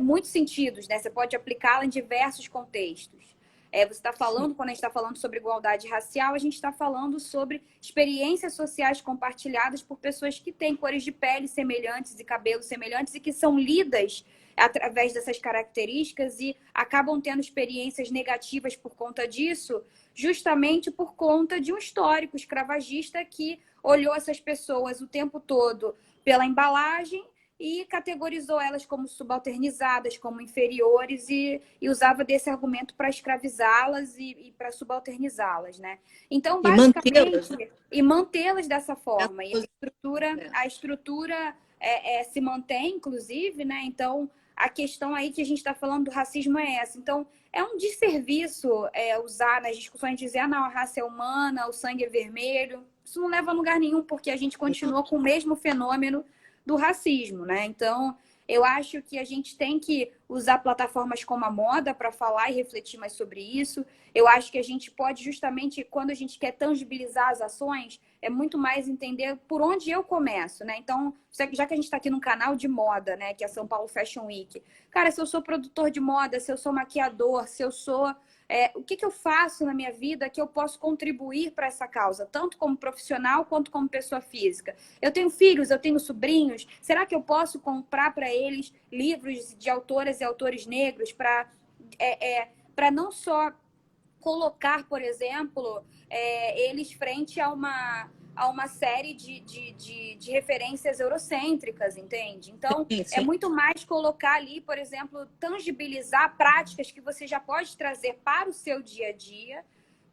muitos sentidos, né? Você pode aplicá-la em diversos contextos. Você está falando, quando a gente está falando sobre igualdade racial, a gente está falando sobre experiências sociais compartilhadas por pessoas que têm cores de pele semelhantes e cabelos semelhantes e que são lidas através dessas características e acabam tendo experiências negativas por conta disso, justamente por conta de um histórico escravagista que olhou essas pessoas o tempo todo pela embalagem e categorizou elas como subalternizadas, como inferiores e usava desse argumento para escravizá-las e para subalternizá-las, né? Então, basicamente, e mantê-las dessa forma. E a estrutura se mantém, inclusive, né? Então, a questão aí que a gente está falando do racismo é essa. Então, é um desserviço usar nas discussões, dizer, não, a raça é humana, o sangue é vermelho. Isso não leva a lugar nenhum, porque a gente continua com o mesmo fenômeno do racismo, né? Então, eu acho que a gente tem que usar plataformas como a moda para falar e refletir mais sobre isso. Eu acho que a gente pode justamente, quando a gente quer tangibilizar as ações, é muito mais entender por onde eu começo, né? Então, já que a gente está aqui num canal de moda, né, que é São Paulo Fashion Week, cara, se eu sou produtor de moda, se eu sou maquiador, se eu sou... o que eu faço na minha vida que eu posso contribuir para essa causa, tanto como profissional quanto como pessoa física? Eu tenho filhos, eu tenho sobrinhos, será que eu posso comprar para eles livros de autoras e autores negros para não só colocar, por exemplo, eles frente a uma série de referências eurocêntricas, entende? Então, é muito mais colocar ali, por exemplo, tangibilizar práticas que você já pode trazer para o seu dia a dia,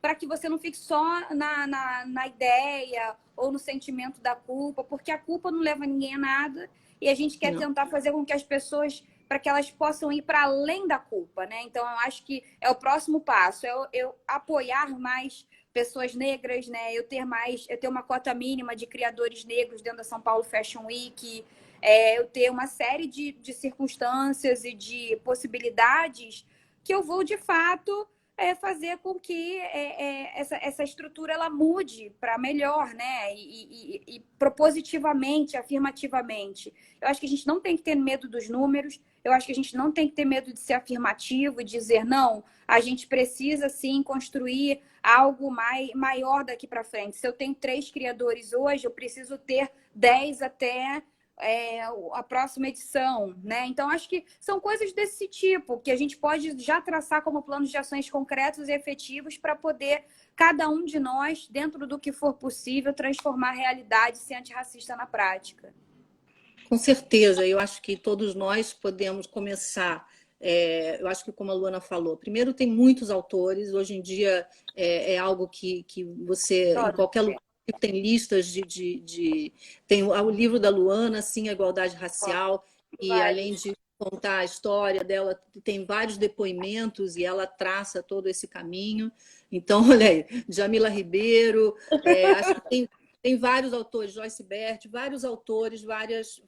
para que você não fique só na ideia ou no sentimento da culpa, porque a culpa não leva ninguém a nada e a gente quer tentar fazer com que as pessoas, para que elas possam ir para além da culpa, né? Então, eu acho que é o próximo passo, eu apoiar mais pessoas negras, né? Eu ter uma cota mínima de criadores negros dentro da São Paulo Fashion Week, eu ter uma série de circunstâncias e de possibilidades que eu vou, de fato, fazer com que essa estrutura ela mude para melhor, né? E propositivamente, afirmativamente. Eu acho que a gente não tem que ter medo dos números, eu acho que a gente não tem que ter medo de ser afirmativo e dizer, não, a gente precisa, sim, construir algo maior daqui para frente. Se eu tenho 3 criadores hoje, eu preciso ter 10 até a próxima edição, né? Então, acho que são coisas desse tipo, que a gente pode já traçar como planos de ações concretos e efetivos para poder, cada um de nós, dentro do que for possível, transformar a realidade e ser antirracista na prática.
Com certeza, eu acho que todos nós podemos começar. Eu acho que, como a Luana falou, primeiro tem muitos autores, hoje em dia é algo que você, em qualquer lugar, tem listas tem o livro da Luana, assim, a igualdade racial, e além de contar a história dela, tem vários depoimentos e ela traça todo esse caminho. Então, olha aí, Djamila Ribeiro, acho que tem vários autores, Joyce Bert, vários autores, várias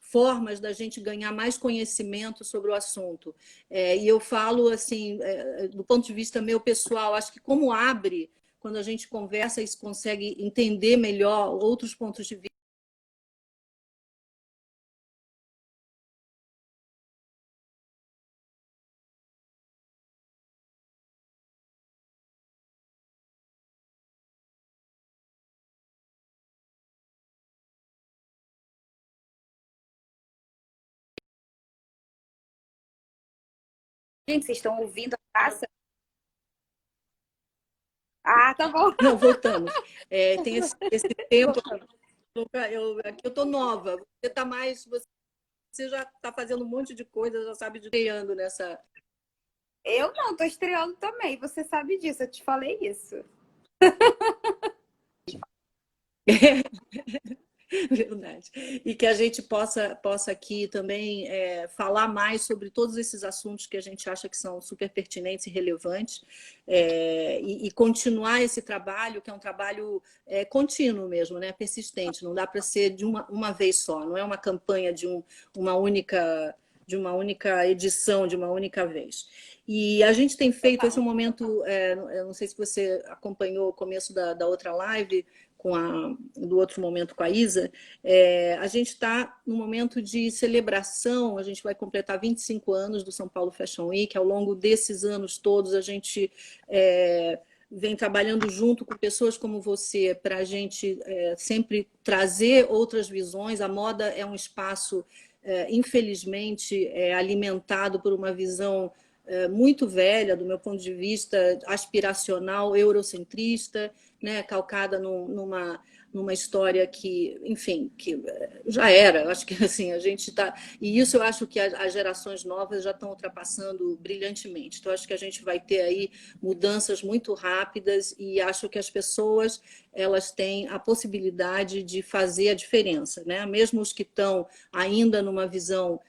formas da gente ganhar mais conhecimento sobre o assunto. E eu falo, assim, do ponto de vista meu pessoal, acho que como abre, quando a gente conversa e consegue entender melhor outros pontos de vista.
Gente, vocês estão ouvindo a praça? Ah, tá bom.
Não, voltamos. Tem esse tempo. Aqui eu estou nova. Você tá mais. Você já está fazendo um monte de coisa, já sabe de estreando nessa.
Eu não, tô estreando também. Você sabe disso, eu te falei isso.
Verdade. E que a gente possa aqui também falar mais sobre todos esses assuntos que a gente acha que são super pertinentes e relevantes, e continuar esse trabalho, que é um trabalho contínuo mesmo, né? Persistente, não dá para ser de uma vez só, não é uma campanha uma única, de uma única edição, de uma única vez. E a gente tem feito esse momento, eu não sei se você acompanhou o começo da outra live, do outro momento com a Isa, a gente está no momento de celebração, a gente vai completar 25 anos do São Paulo Fashion Week, ao longo desses anos todos a gente vem trabalhando junto com pessoas como você para a gente sempre trazer outras visões. A moda é um espaço, infelizmente, alimentado por uma visão muito velha, do meu ponto de vista, aspiracional, eurocentrista, né, calcada numa história que, enfim, que já era. Eu acho que assim a gente está, e isso eu acho que as gerações novas já estão ultrapassando brilhantemente. Então acho que a gente vai ter aí mudanças muito rápidas e acho que as pessoas elas têm a possibilidade de fazer a diferença, né? Mesmo os que estão ainda numa visão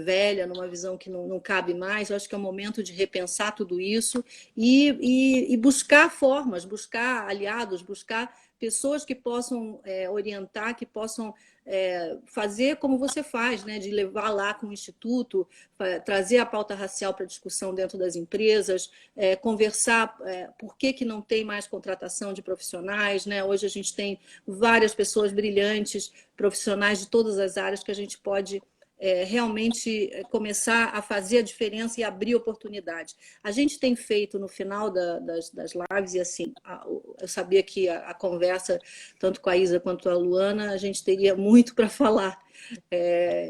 velha, numa visão que não cabe mais, eu acho que é o momento de repensar tudo isso e buscar formas, buscar aliados, buscar pessoas que possam orientar, que possam fazer como você faz, né, de levar lá com o Instituto, trazer a pauta racial para discussão dentro das empresas, conversar por que não tem mais contratação de profissionais, né? Hoje a gente tem várias pessoas brilhantes, profissionais de todas as áreas que a gente pode realmente começar a fazer a diferença e abrir oportunidades. A gente tem feito no final das lives, e assim, eu sabia que a conversa, tanto com a Isa quanto a Luana, a gente teria muito para falar.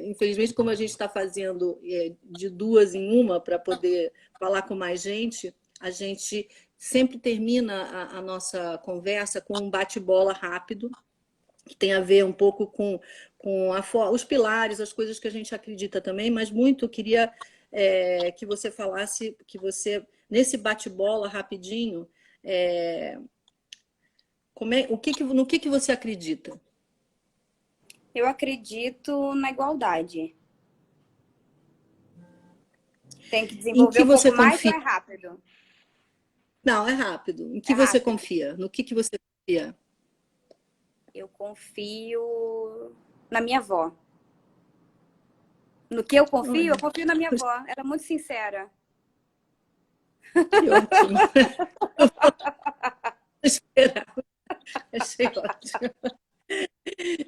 Infelizmente, como a gente está fazendo de duas em uma para poder falar com mais gente, a gente sempre termina a nossa conversa com um bate-bola rápido, que tem a ver um pouco com os pilares, as coisas que a gente acredita também, mas muito queria que você falasse, que você, nesse bate-bola rapidinho, no que você acredita?
Eu acredito na igualdade. Tem que
Em
desenvolver
que
um
você
pouco mais ou
confia?
é rápido?
Não, é rápido. Em que
É
você
rápido.
confia? No que você confia?
Eu confio na minha avó. No que eu confio? Eu
Olha,
confio na minha avó. Ela é muito sincera.
que ótimo. Esperava. Achei ótimo.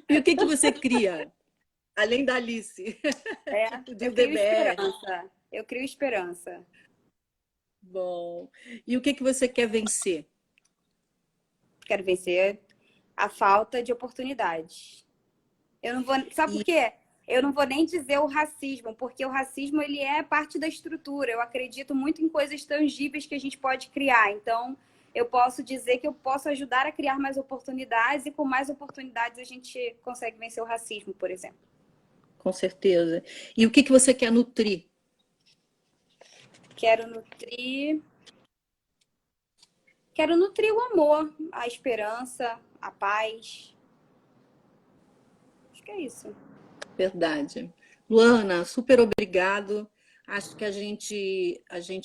E o que você cria? Além da Alice,
Eu
do
crio
DBR.
esperança. Eu crio esperança.
Bom. E o que você quer vencer?
Quero vencer a falta de oportunidades. Eu não vou, sabe por
E,
quê? Eu não vou nem dizer o racismo, porque o racismo ele é parte da estrutura. Eu acredito muito em coisas tangíveis que a gente pode criar. Então, eu posso dizer que eu posso ajudar a criar mais oportunidades e com mais oportunidades a gente consegue vencer o racismo, por exemplo.
com certeza. E o que você quer nutrir?
Quero nutrir Quero nutrir o amor, a esperança, a paz. Acho que é isso.
Verdade. Luana, super obrigado. Acho que a gente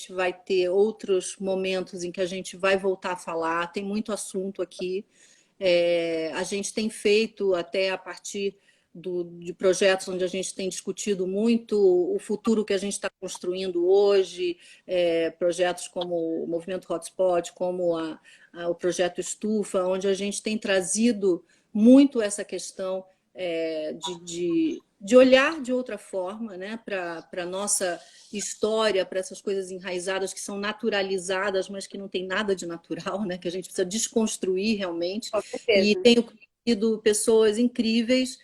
vai ter outros momentos em que a gente vai voltar a falar. Tem muito assunto aqui. A gente tem feito até a partir de projetos onde a gente tem discutido muito o futuro que a gente está construindo hoje, projetos como o Movimento Hotspot, como o Projeto Estufa, onde a gente tem trazido muito essa questão de olhar de outra forma, né, para a nossa história, para essas coisas enraizadas que são naturalizadas, mas que não tem nada de natural, né, que a gente precisa desconstruir realmente.
Com
E
certeza.
tenho conhecido pessoas incríveis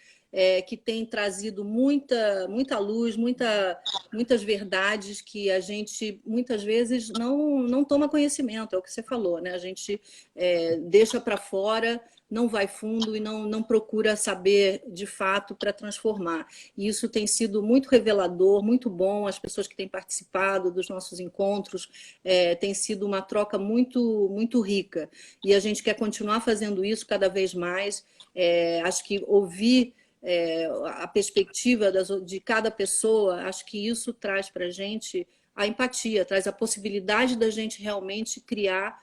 que têm trazido muita luz, muitas verdades que a gente muitas vezes não toma conhecimento, é o que você falou, né? A gente deixa para fora, não vai fundo e não procura saber de fato para transformar. E isso tem sido muito revelador, muito bom. As pessoas que têm participado dos nossos encontros tem sido uma troca muito rica. E a gente quer continuar fazendo isso cada vez mais. Acho que ouvir a perspectiva de cada pessoa, acho que isso traz para a gente a empatia, traz a possibilidade da gente realmente criar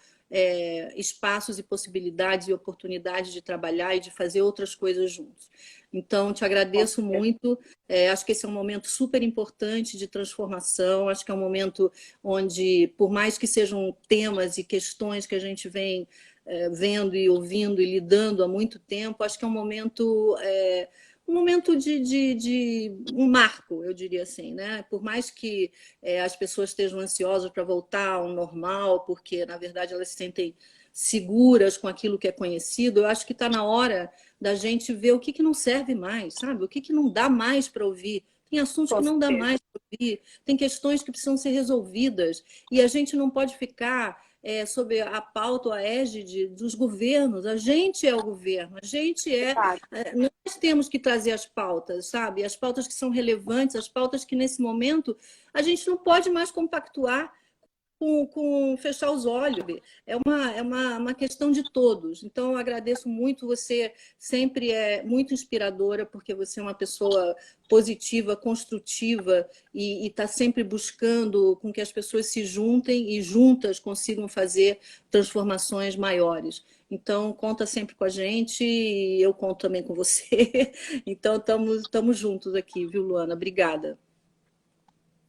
espaços e possibilidades e oportunidades de trabalhar e de fazer outras coisas juntos. Então, te agradeço muito. Acho que esse é um momento super importante de transformação. Acho que é um momento onde, por mais que sejam temas e questões que a gente vem vendo e ouvindo e lidando há muito tempo, acho que é um momento de um marco, eu diria assim, né? Por mais que as pessoas estejam ansiosas para voltar ao normal, porque na verdade elas se sentem seguras com aquilo que é conhecido, eu acho que está na hora da gente ver o que não serve mais, sabe? O que não dá mais para ouvir. Tem assuntos
Com
que não dá
certeza.
mais para ouvir, tem questões que precisam ser resolvidas, e a gente não pode ficar sob a pauta, a égide dos governos. A gente é o governo, a gente nós temos que trazer as pautas, sabe? As pautas que são relevantes, as pautas que nesse momento a gente não pode mais compactuar com fechar os olhos. É uma questão de todos. Então, eu agradeço muito. Você sempre é muito inspiradora, porque você é uma pessoa positiva, construtiva e está sempre buscando com que as pessoas se juntem e juntas consigam fazer transformações maiores. Então, conta sempre com a gente e eu conto também com você. Então, estamos juntos aqui, viu, Luana? Obrigada.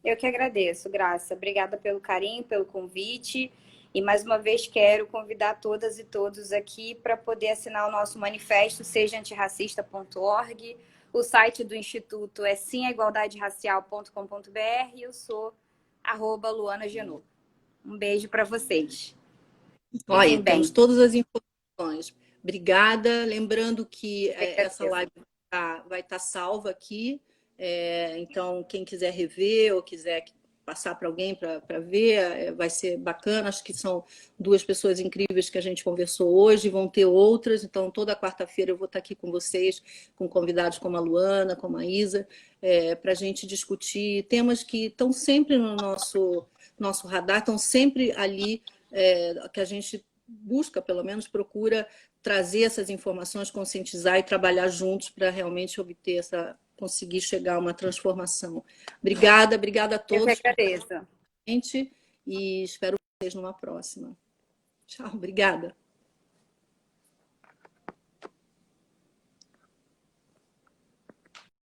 Eu que agradeço, Graça. Obrigada pelo carinho, pelo convite. E mais uma vez quero convidar todas e todos aqui para poder assinar o nosso manifesto, sejaantirracista.org. O site do Instituto é simaigualdaderacial.com.br e eu sou @LuanaGenô. Um beijo para vocês.
Olha,
Fiquem
temos
bem.
todas as informações. Obrigada. Lembrando que essa
Agradeço.
live vai estar salva aqui. Então, quem quiser rever ou quiser passar para alguém para ver, vai ser bacana. Acho que são duas pessoas incríveis que a gente conversou hoje, vão ter outras. Então, toda quarta-feira eu vou estar aqui com vocês, com convidados como a Luana, como a Isa, para a gente discutir temas que estão sempre no nosso radar, estão sempre ali, que a gente busca, pelo menos procura trazer essas informações, conscientizar e trabalhar juntos para realmente obter conseguir chegar a uma transformação. Obrigada a
Eu que
todos
agradeço.
e espero vocês numa próxima. Tchau, obrigada.